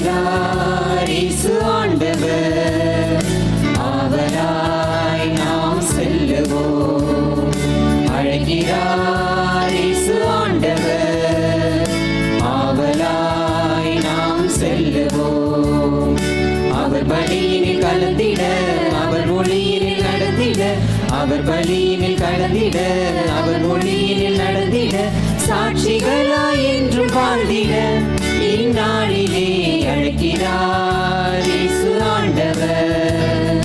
அழைக்கிறார் இயேசு ஆண்டவர், அவராய் நாம் செல்லுவோம். அழைக்கிறார் இயேசு ஆண்டவர், அவராய் நாம் செல்லுவோம். அவர் பலியினில் கலந்திட, அவர் மொழியினில் நடந்திட, அவர் பலியினில் கலந்திட, அவர் மொழியினில் நடந்திட, சாட்சிகளாய் என்று வாழ்ந்திட இந்நாளிலே அழைக்கிறார் இயேசு ஆண்டவர்,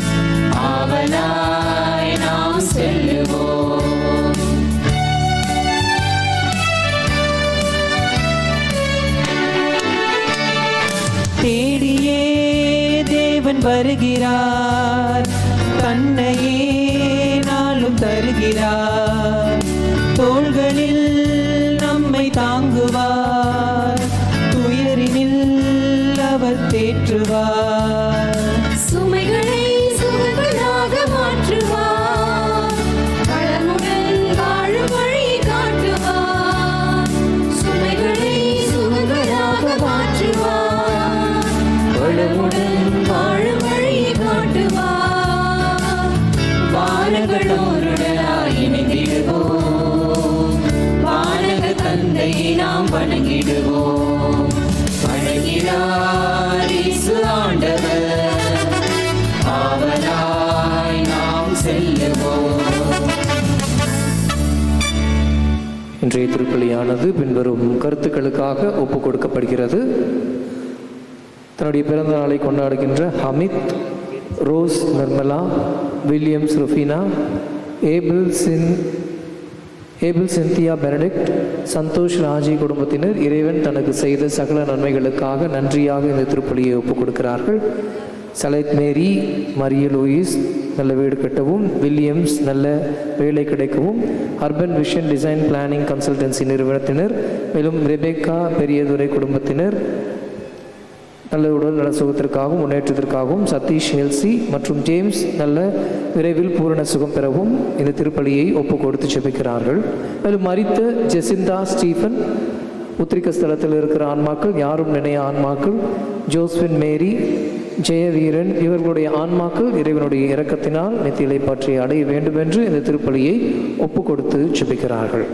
அவனாய் நாம் செல்லுவோம். தேடியே தேவன் வருகிறார், தன்னையே நாளும் தருகிறார். தோள்களில் நம்மை தாங்குவார், துயரினில் அவர் தேற்றுவார். சுமைகளை சுகங்களாக மாற்றுவார், களமுடன் வாழும் வழி காட்டுவார். சுமைகளை சுகங்களாக மாற்றுவார், களமுடன் வாழும் வழி காட்டுவார். வானங்களோருடனாய் இணைந்திடுவோம், வானக தந்தையை நாம் வணங்கிடுவோம். அழைக்கிறார் இயேசு ஆண்டவர், அவராய் நாம் செல்லுவோம். இன்றைய திருப்பலியானது பின்வரும் கருத்துக்களுக்காக ஒப்புக் கொடுக்கப்படுகிறது. தன்னுடைய பிறந்த நாளை கொண்டாடுகின்ற Hamid, Rose Nirmala, Williams Rufina, Abel Cynthia Benedict, Santosh Raji குடும்பத்தினர் இறைவன் தனக்கு செய்த சகல நன்மைகளுக்காக நன்றியாக இந்த திருப்பலியை ஒப்புக் கொடுக்கிறார்கள். சலைத் மேரி, மரிய லூயிஸ் நல்ல வீடு கட்டவும், வில்லியம்ஸ் நல்ல வேலை கிடைக்கவும், urban vision design planning consultancy நிறுவனத்தினர், மேலும் ரெபேக்கா பெரியதுரை குடும்பத்தினர் நல்ல உடல் நல சுகத்திற்காகவும் முன்னேற்றத்திற்காகவும், சதீஷ் எல்சி மற்றும் ஜேம்ஸ் நல்ல விரைவில் பூரண சுகம் பெறவும் இந்த திருப்பலியை ஒப்பு கொடுத்து ஜெபிக்கிறார்கள். மேலும் மரித்த ஜெசிந்தா ஸ்டீஃபன், உத்திரிக்க ஸ்தலத்தில் இருக்கிற ஆன்மாக்கள், யாரும் நினைய ஆன்மாக்கள், ஜோஸ்வின் மேரி, ஜெயவீரன் இவர்களுடைய ஆன்மாக்கள் இறைவனுடைய இரக்கத்தினால் நித்தியலை பற்றி அடைய வேண்டும் என்று இந்த திருப்பலியை ஒப்பு கொடுத்து ஜெபிக்கிறார்கள்.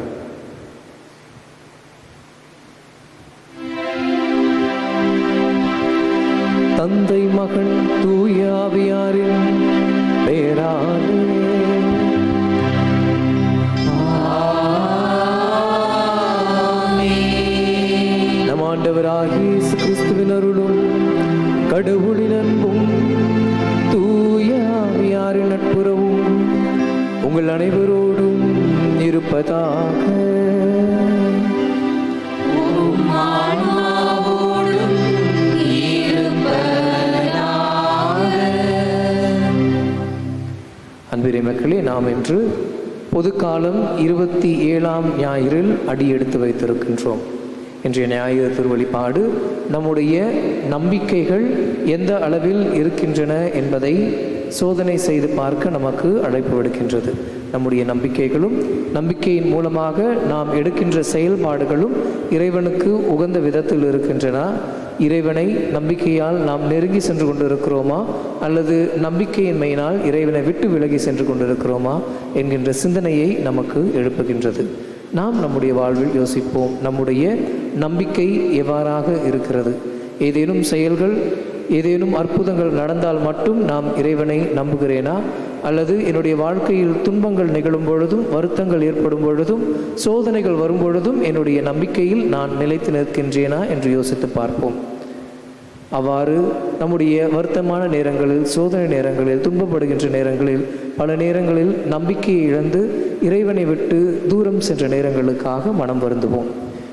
தந்தை மகன் தூய ஆவியாரின் பெயராலே நம் ஆண்டவராகிய இயேசு கிறிஸ்துவின் அருளும் கடவுளின் அன்பும் தூய ஆவியாரின் நட்புறவும் உங்கள் அனைவரோடும் இருப்பதாக. அன்பிறை மக்களே, நாம் இன்று பொதுக்காலம் 27ஆம் ஞாயிறில் அடியெடுத்து வைத்திருக்கின்றோம். இன்றைய ஞாயிறு திருவழிபாடு நம்முடைய நம்பிக்கைகள் எந்த அளவில் இருக்கின்றன என்பதை சோதனை செய்து பார்க்க நமக்கு அழைப்பு விடுக்கின்றது. நம்முடைய நம்பிக்கைகளும் நம்பிக்கையின் மூலமாக நாம் எடுக்கின்ற செயல்பாடுகளும் இறைவனுக்கு உகந்த விதத்தில் இருக்கின்றன. இறைவனை நம்பிக்கையால் நாம் நெருங்கி சென்று கொண்டிருக்கிறோமா, அல்லது நம்பிக்கையின்மையினால் இறைவனை விட்டு விலகி சென்று கொண்டிருக்கிறோமா என்கின்ற சிந்தனையை நமக்கு எழுப்புகின்றது. நாம் நம்முடைய வாழ்வில் யோசிப்போம், நம்முடைய நம்பிக்கை எவ்வாறாக இருக்கிறது? ஏதேனும் செயல்கள், ஏதேனும் அற்புதங்கள் நடந்தால் மட்டும் நாம் இறைவனை நம்புகிறேனா, அல்லது என்னுடைய வாழ்க்கையில் துன்பங்கள் நிகழும் பொழுதும், வருத்தங்கள் ஏற்படும் பொழுதும், சோதனைகள் வரும் பொழுதும் என்னுடைய நம்பிக்கையில் நான் நிலைத்து நிற்கின்றேனா என்று யோசித்து பார்ப்போம். அவ்வாறு நம்முடைய வருத்தமான நேரங்களில், சோதனை நேரங்களில், துன்பப்படுகின்ற நேரங்களில், பல நேரங்களில் நம்பிக்கையை இழந்து இறைவனை விட்டு தூரம் சென்ற நேரங்களுக்காக மனம் வருந்துவோம்.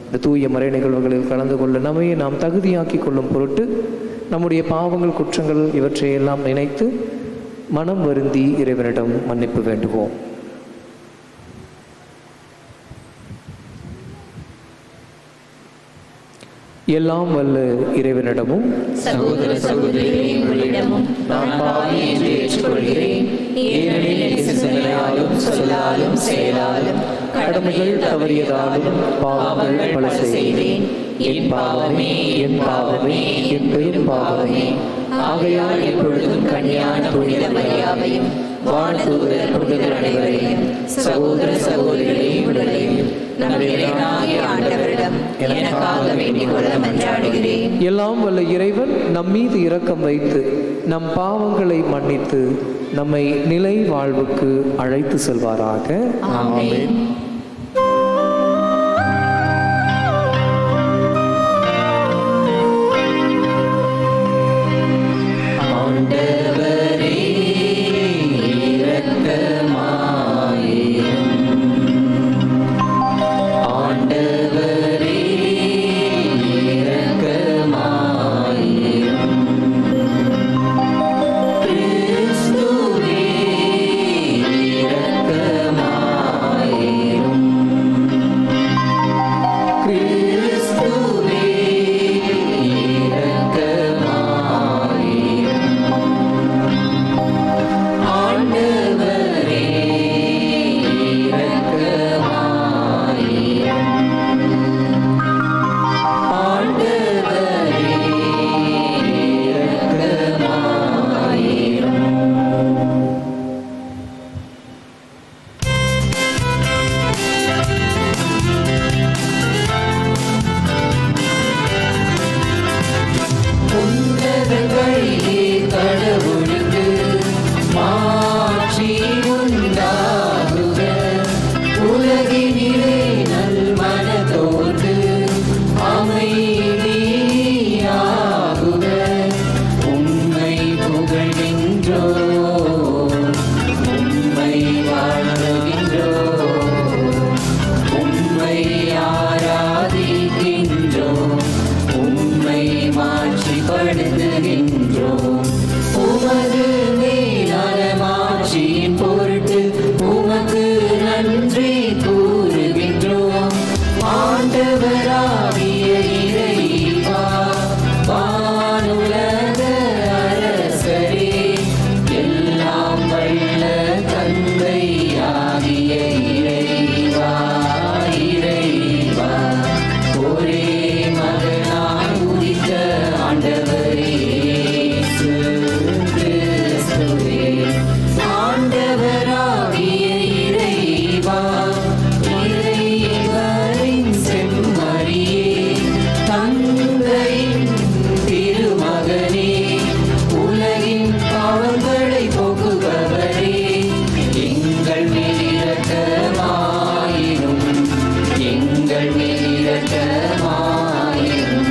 இந்த தூய மறை நிகழ்வுகளில் கலந்து கொள்ள நம்மையே நாம் தகுதியாக்கி கொள்ளும் பொருட்டு நம்முடைய பாவங்கள், குற்றங்கள் இவற்றையெல்லாம் நினைத்து மனம் வருந்தி இறைவனிடம் மன்னிப்பு வேண்டுவோம். எல்லாம் வல்ல இறைவனிடமும் சகோதர சகோதரிகளிடமும் நான் பாவி என்று ஏற்றுக்கொள்கிறேன். ஏனெனில் என் சிந்தனையாலும் சொல்லாலும் செயலாலும் கடமைகள் தவறியதாலும் பாவங்கள் பல செய்தேன். என் பாவமே, என் பாவமே, என் பெரும் பாவமே. ஆகையால் எப்பொழுதும் கன்னியான புனித மரியாவையும் வானதூதர் புனிதர் அனைவரையும் சகோதர சகோதரிகளையும் விடுதலையும் நம்முடைய இறைவனாகிய ஆண்டவரிடம் எனக்காக வேண்டிக் கொள்ள மன்றாடுகிறேன். எல்லாம் வல்ல இறைவன் நம் மீது இரக்கம் வைத்து நம் பாவங்களை மன்னித்து நம்மை நிலை வாழ்வுக்கு அழைத்து செல்வாராக. ஆமென். ஆண்டவரே இரக்கமாயிரும். ஆண்டவரே இரக்கமாயிரும். கிறிஸ்துவே இரக்கமாயிரும். கிறிஸ்துவே இரக்கமாயிரும். ஆண்டவரே இரக்கமாயிரும். ஆண்டவரே இரக்கமாயிரும். உன்னதங்களிலே கடவுளுக்கு மாட்சி உண்டாகுக. உலகினிலே நல்மனதோடு அமைதியாகுக. உம்மை புகழ்கின்றோம், உம்மை வாழ்த்துகின்றோம், உம்மை ஆராதிக்கின்றோம், உம்மை மாட்சிப்படுத்துகின்றோம். உமது மேலான மாட்சியின் பொருட்டு உமக்கு நன்றி கூறுகின்றோம். ஆண்டவராகிய இறைவா, வானுலக அரசரே, எல்லாம் வல்ல தந்தையாகிய இறைவா, இறைவா, ஒரே மகனாய் உதித்த ஆண்டவரே இயேசு கிறிஸ்துவே, ஆண்டவராகிய இறைவா, இறைவனின் செம்மறியே, தந்தையின் திருமகனே, உலகின் பாவங்களை போக்குபவரே, எங்கள் மேல் இரக்கமாயிரும், எங்கள் மேல் இரக்கமாயிரும்.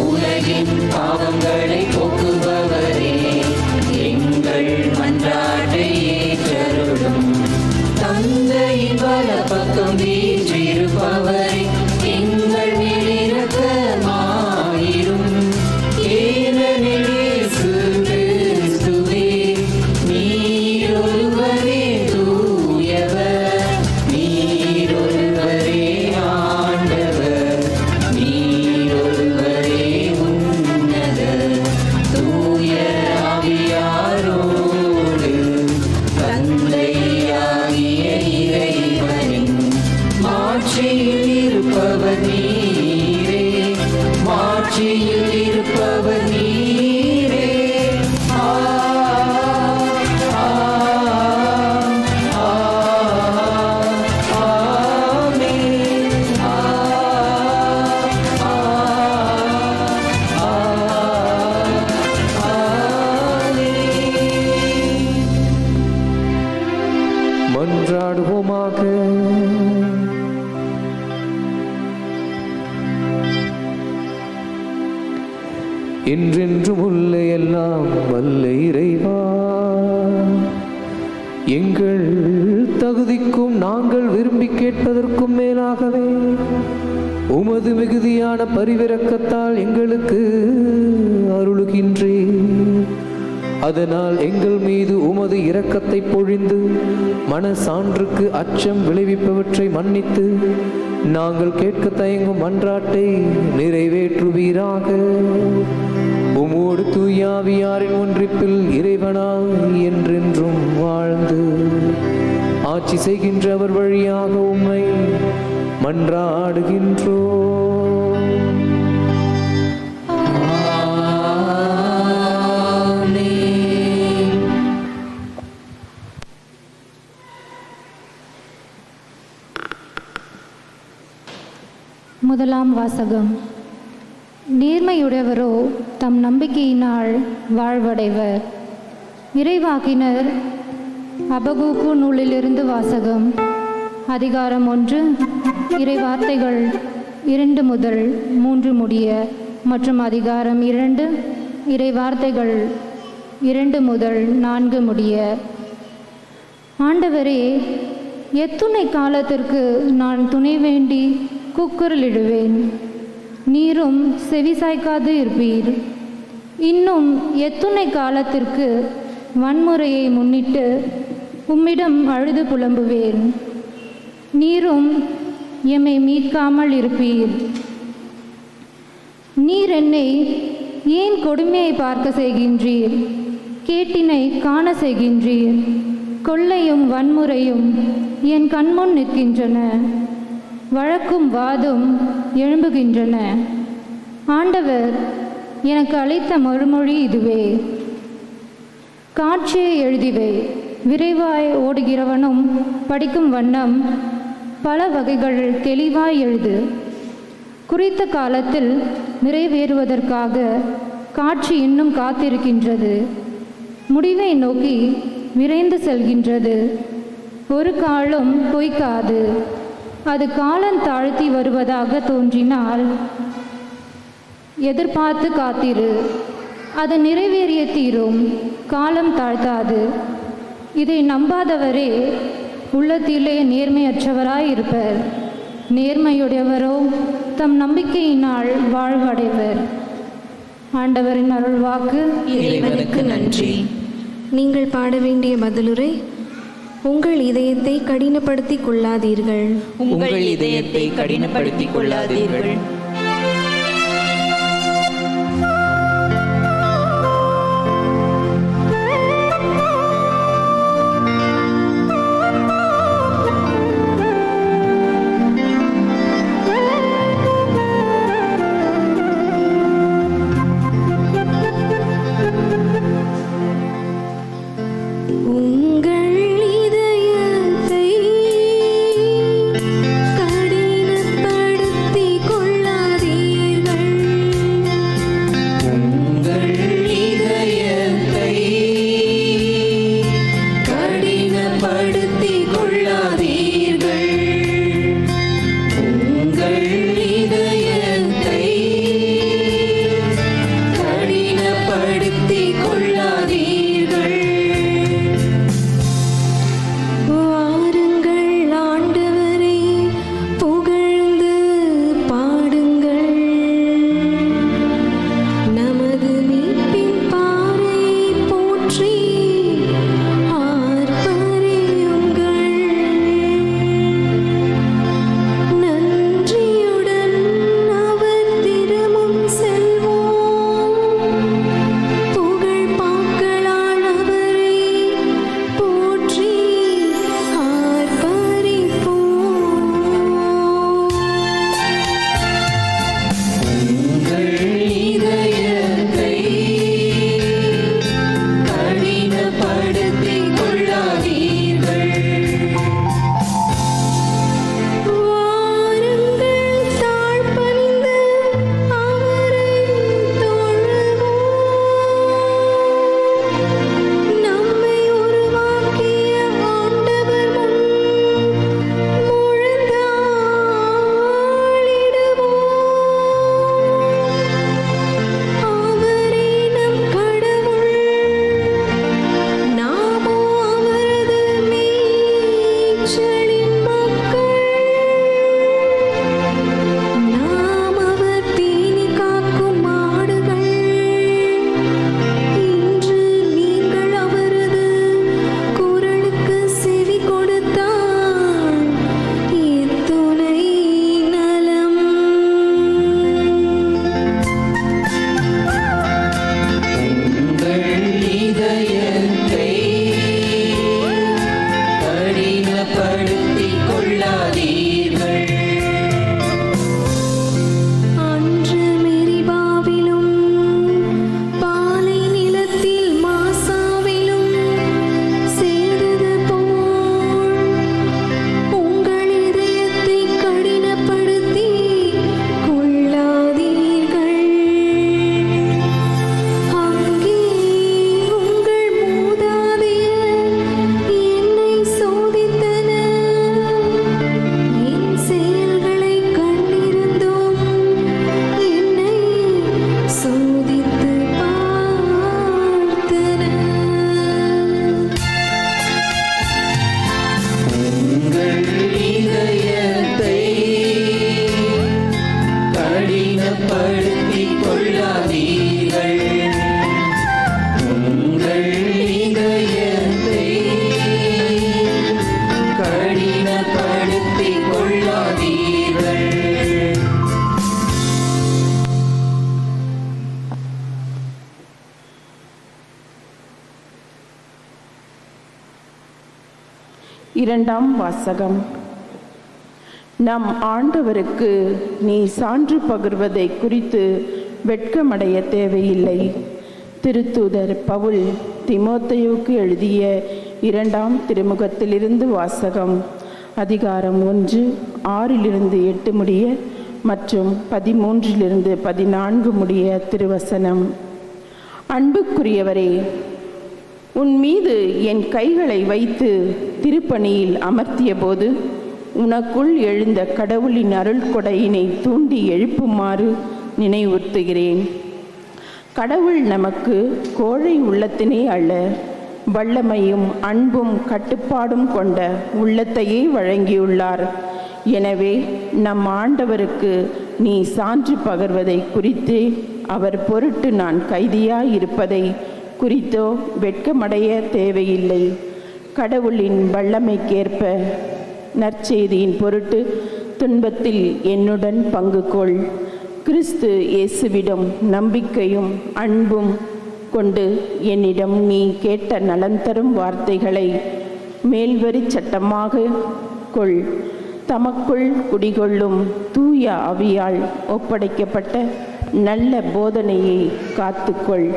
உலகின் பாவங்களை போக்குபவரே, எங்கள் மன்றாட்டை ஏற்றருளும். தந்தையின் வலப்பக்கம் வீற்றிருப்பவரே, எங்கள் மேல் இரக்கமாயிரும். ஏனெனில் இயேசு கிறிஸ்துவே, நீர் ஒருவரே தூயவர், நீர் ஒருவரே ஆண்டவர், நீர் ஒருவரே உன்னதர். தூய ஆவியாரோடு தந்தையாகிய இறைவனின் மாட்சியில் இருப்பவர் நீரே, மாட்சியில் இருப்பவர் நீரே. ஆ ஆ ஆ ஆமென். ஆ ஆ ஆமென். மன்றாடுவோமாக. என்றென்றும் உள்ள எல்லாம் வல்ல இறைவா, எங்கள் தகுதிக்கும் நாங்கள் விரும்பி கேட்பதற்கும் மேலாகவே உமது மிகுதியான பரிவிரக்கத்தால் எங்களுக்கு அருளுகின்றேன். அதனால் எங்கள் மீது உமது இரக்கத்தை பொழிந்து மனசான்றுக்கு அச்சம் விளைவிப்பவற்றை மன்னித்து நாங்கள் கேட்க தயங்கும் மன்றாட்டை நிறைவேற்றுவீராக. உமோடு தூயாவியாரின் ஒன்றிப்பில் இறைவனாய் என்றென்றும் வாழ்ந்து ஆட்சி செய்கின்றவர் வழியாக உம்மை மன்றாடுகின்றோம். ஆமென். முதலாம் வாசகம். நேர்மையுடையவரோ தம் நம்பிக்கையினால் வாழ்வடைவர். இறைவாக்கினர் அபகூக்கு நூலிலிருந்து வாசகம். அதிகாரம் 1, இறை வார்த்தைகள் 2 முதல் 3 முடிய மற்றும் அதிகாரம் 2, இறை வார்த்தைகள் 2 முதல் 4 முடிய. ஆண்டவரே, எத்துணை காலத்திற்கு நான் துணை வேண்டி கூக்குரலிடுவேன், நீரும் செவிசாய்க்காது இருப்பீர். இன்னும் எத்துணை காலத்திற்கு வன்முறையை முன்னிட்டு உம்மிடம் அழுது புலம்புவேன், நீரும் எம்மை மீட்காமல் இருப்பீர். நீர் என்னை ஏன் கொடுமையை பார்க்க செய்கின்றீர்? கேட்டினை காண செய்கின்றீர். கொள்ளையும் வன்முறையும் என் கண்முன் நிற்கின்றன, வழக்கும் வாதும் எழும்புகின்றன. ஆண்டவர் எனக்கு அளித்த மறுமொழி இதுவே: காட்சியை எழுதிவை, விரைவாய் ஓடுகிறவனும் படிக்கும் வண்ணம் பல வகைகள் தெளிவாய் எழுது. குறித்த காலத்தில் நிறைவேறுவதற்காக காட்சி இன்னும் காத்திருக்கின்றது, முடிவை நோக்கி விரைந்து செல்கின்றது. ஒரு காலம் பொய்க்காது. அது காலம் தாழ்த்தி வருவதாக தோன்றினால் எதிர்பார்த்து காத்திரு, அது நிறைவேறிய தீரும், காலம் தாழ்த்தாது. இதை நம்பாதவரே உள்ளத்திலே நேர்மையற்றவராயிருப்பர். நேர்மையுடையவரோ தம் நம்பிக்கையினால் வாழ்வடைவர். ஆண்டவரின் அருள்வாக்கு. இறைவனுக்கு நன்றி. நீங்கள் பாட வேண்டிய பதிலுரை: உங்கள் இதயத்தை கடினப்படுத்திக் கொள்ளாதீர்கள். உங்கள் இதயத்தை கடினப்படுத்திக் கொள்ளாதீர்கள். உங்கள் இதயத்தை கடினப்படுத்திக் கொள்ளாதீர்கள். இரண்டாம் வாசகம். நம் ஆண்டவருக்கு நீ சான்று பகிர்வதை குறித்து வெட்கமடைய தேவையில்லை. திருத்தூதர் பவுல் தீமோத்தேயுவுக்கு எழுதிய 2ஆம் திருமுகத்திலிருந்து வாசகம். அதிகாரம் 1 6-8 முடிய மற்றும் 13-14 முடிய திருவசனம். அன்புக்குரியவரே, உன் மீது என் கைகளை வைத்து திருப்பணியில் அமர்த்திய போது உனக்குள் எழுந்த கடவுளின் அருள் கொடையினை தூண்டி எழுப்புமாறு நினைவுறுத்துகிறேன். கடவுள் நமக்கு கோழை உள்ளத்தினை அல்ல, வல்லமையும் அன்பும் கட்டுப்பாடும் கொண்ட உள்ளத்தையே வழங்கியுள்ளார். எனவே நம் ஆண்டவருக்கு நீ சான்று பகர்வதை குறித்து அவர் பொருட்டு நான் கைதியாயிருப்பதை குறித்தோ வெட்கமடைய தேவையில்லை. கடவுளின் வல்லமைக்கேற்ப நற்செய்தியின் பொருட்டு துன்பத்தில் என்னுடன் பங்கு கொள். கிறிஸ்து இயேசுவிடம் நம்பிக்கையும் அன்பும் கொண்டு என்னிடம் நீ கேட்ட நலம் தரும் வார்த்தைகளை மேல்வரி சட்டமாக கொள். தமக்குள் குடிகொள்ளும் தூய ஆவியால் ஒப்படைக்கப்பட்ட நல்ல போதனையை காத்துக்கொள்.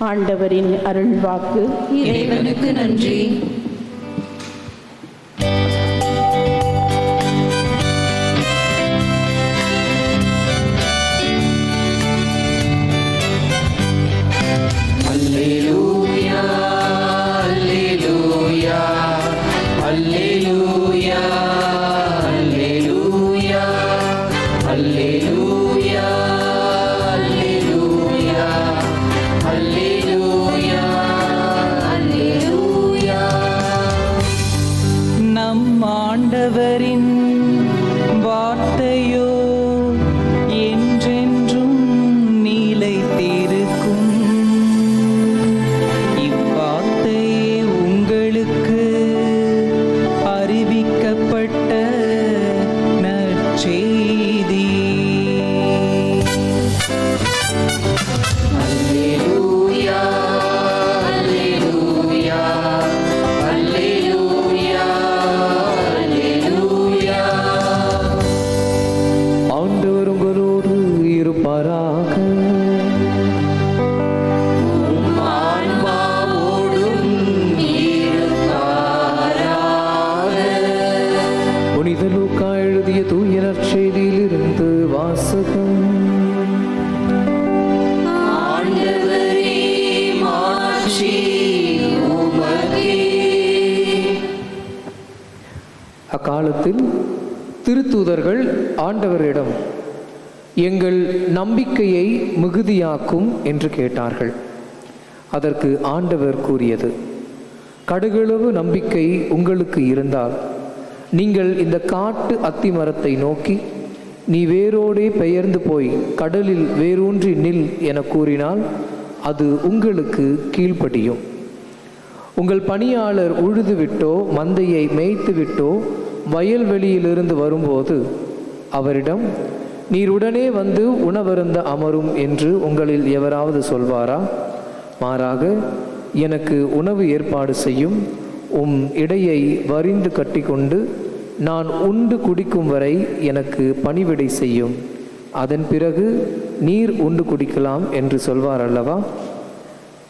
ஆண்டவரின் அருள்வாக்கு. இறைவனுக்கு நன்றி. அல்லேலூயா, அல்லேலூயா, அல்லேலூயா, அல்லேலூயா, அல்லேலூயா, அல்லேலூயா, அல்லேலூயா, அல்லேலூயா. நம் ஆண்டவரின் வார்த்தையோ என்றென்றும் நிலைத்திருக்கும். இவ்வார்த்தையே உங்களுக்கு அறிவிக்கப்பட்ட நற்செய்தி. அல்லேலூயா, அல்லேலூயா, அல்லேலூயா, அல்லேலூயா. ஆண்டவர் உங்களோடு இருப்பாராக. ஆன்மாவோடும் இருப்பாராக. புனித லூக்கா எழுதிய தூய நற்செய்தியிலிருந்து வாசகம். ஆண்டவரே, மாட்சி உமக்கே. அக்காலத்தில் திருத்தூதர்கள் ஆண்டவரிடம், எங்கள் நம்பிக்கையை மிகுதியாக்கும் என்று கேட்டார்கள். அதற்கு ஆண்டவர் கூறியது, கடுகளவு நம்பிக்கை உங்களுக்கு இருந்தால் நீங்கள் இந்த காட்டு அத்தி மரத்தை நோக்கி, நீ வேரோடே பெயர்ந்து போய் கடலில் வேரூன்றி நில் என கூறினால் அது உங்களுக்கு கீழ்ப்படியும். உங்கள் பணியாளர் உழுதுவிட்டோ மந்தையை மேய்த்துவிட்டோ வயல்வெளியிலிருந்து வரும்போது அவரிடம், நீர் உடனே வந்து உணவருந்த அமரும் என்று உங்களில் எவராவது சொல்வாரா? மாறாக, எனக்கு உணவு ஏற்பாடு செய்யும், இடையை வரிந்து கட்டிக்கொண்டு நான் உண்டு குடிக்கும் வரை எனக்கு பணிவிடை செய்யும், அதன் பிறகு நீர் உண்டு குடிக்கலாம் என்று சொல்வார் அல்லவா?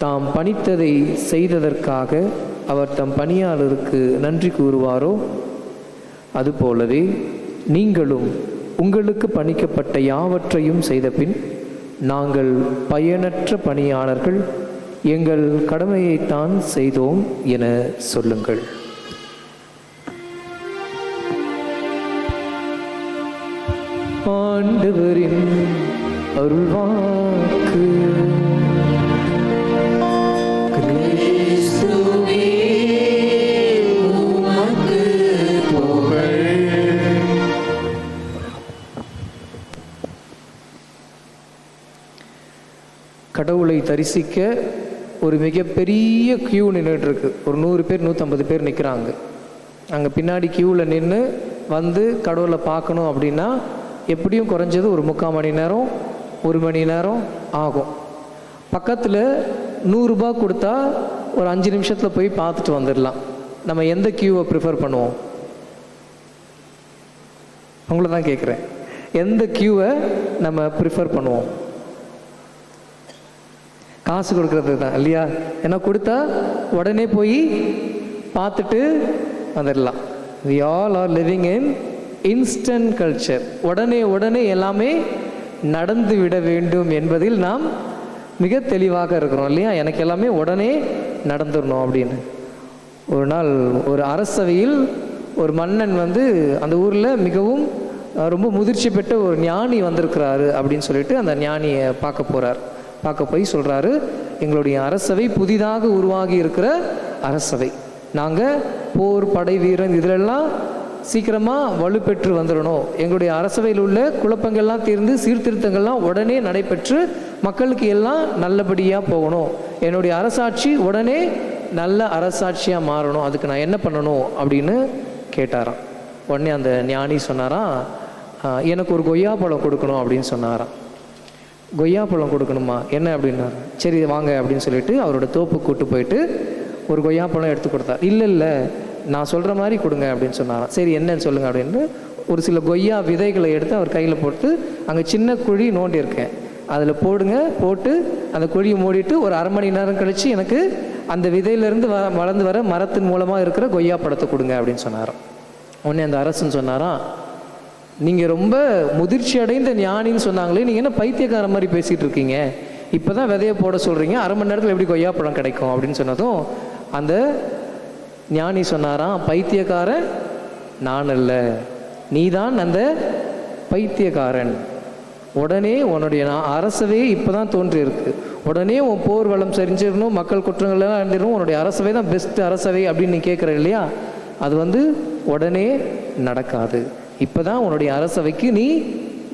தாம் பணித்ததை செய்ததற்காக அவர் தம் பணியாளருக்கு நன்றி கூறுவாரோ? அதுபோலவே நீங்களும் உங்களுக்கு பணிக்கப்பட்ட யாவற்றையும் செய்தபின், நாங்கள் பயனற்ற பணியாளர்கள், எங்கள் கடமையைத்தான் செய்தோம் என சொல்லுங்கள். ஆண்டவரின் அருள்வாக்கு. கிறிஸ்துவே உமக்கு புகழ். கடவுளை தரிசிக்க ஒரு மிகப்பெரிய கியூ நின்றுட்டு இருக்கு. ஒரு 100 பேர் 150 பேர் நிற்கிறாங்க. அங்கே பின்னாடி கியூவில் நின்று வந்து கடவுளை பார்க்கணும் அப்படின்னா எப்படியும் குறைஞ்சது ஒரு 3/4 மணி நேரம் 1 மணி நேரம் ஆகும். பக்கத்தில் 100 ரூபாய் கொடுத்தா ஒரு 5 நிமிஷத்தில் போய் பார்த்துட்டு வந்துடலாம். நம்ம எந்த கியூவை ப்ரிஃபர் பண்ணுவோம்? உங்களை தான் கேட்குறேன், எந்த கியூவை நம்ம ப்ரிஃபர் பண்ணுவோம்? காசு கொடுக்கறது தான் இல்லையா? ஏன்னா கொடுத்தா உடனே போய் பார்த்துட்டு வந்துடலாம். we all are living in instant culture. உடனே எல்லாமே நடந்து விட வேண்டும் என்பதில் நாம் மிக தெளிவாக இருக்கிறோம் இல்லையா? எனக்கு எல்லாமே உடனே நடந்துடணும் அப்படின்னு. ஒரு நாள் ஒரு அரசவையில் ஒரு மன்னன் வந்து அந்த ஊரில் மிகவும் ரொம்ப முதிர்ச்சி பெற்ற ஒரு ஞானி வந்திருக்கிறாரு அப்படின்னு சொல்லிட்டு அந்த ஞானியை பார்க்க போய் சொல்கிறாரு, எங்களுடைய அரசவை புதிதாக உருவாகி இருக்கிற அரசவை, நாங்கள் போர் படை வீரன் இதிலெல்லாம் சீக்கிரமாக வலுப்பெற்று வந்துடணும், எங்களுடைய அரசவையில் உள்ள குழப்பங்கள்லாம் தீர்ந்து சீர்திருத்தங்கள்லாம் உடனே நடைபெற்று மக்களுக்கு எல்லாம் நல்லபடியாக போகணும், என்னுடைய அரசாட்சி உடனே நல்ல அரசாட்சியாக மாறணும், அதுக்கு நான் என்ன பண்ணணும் அப்படின்னு கேட்டாராம். உடனே அந்த ஞானி சொன்னாராம், எனக்கு ஒரு கொய்யாப்பழம் கொடுக்கணும் அப்படின்னு சொன்னாராம். கொய்யாப்பழம் கொடுக்கணுமா, என்ன அப்படின்னாரு. சரி வாங்க அப்படின்னு சொல்லிட்டு அவரோட தோப்பு கூட்டு போயிட்டு ஒரு கொய்யாப்பழம் எடுத்து கொடுத்தார். இல்லை நான் சொல்கிற மாதிரி கொடுங்க அப்படின்னு சொன்னாராம். சரி என்னன்னு சொல்லுங்கள் அப்படின்னு ஒரு சில கொய்யா விதைகளை எடுத்து அவர் கையில் போட்டு, அங்கே சின்ன குழி நோண்டி இருக்கேன், அதில் போட்டு அந்த குழியை மூடிட்டு ஒரு அரை மணி நேரம் கழித்து எனக்கு அந்த விதையிலேருந்து வளர்ந்து வர மரத்தின் மூலமாக இருக்கிற கொய்யா பழத்தை கொடுங்க அப்படின்னு சொன்னாராம். உடனே அந்த அரசன் சொன்னாராம், நீங்கள் ரொம்ப முதிர்ச்சி அடைந்த ஞானின்னு சொன்னாங்களே, நீங்கள் என்ன பைத்தியக்கார மாதிரி பேசிகிட்டு இருக்கீங்க, இப்போ தான் விதையை போட சொல்கிறீங்க, அரை மணி நேரத்தில் எப்படி கொய்யாப்பழம் கிடைக்கும் அப்படின்னு சொன்னதும் அந்த ஞானி சொன்னாராம், பைத்தியக்காரன் நான் அல்ல, நீதான் அந்த பைத்தியக்காரன். உடனே உன்னுடைய அரசவே இப்போ தான் தோன்றியிருக்கு, உடனே உன் போர் வளம் செஞ்சிடணும், மக்கள் குற்றங்கள்லாம் இருந்துடணும், உன்னுடைய அரசவை தான் பெஸ்ட் அரசவை அப்படின்னு நீ கேட்குற இல்லையா, அது வந்து உடனே நடக்காது. இப்போ தான் உன்னுடைய அரசவைக்கு நீ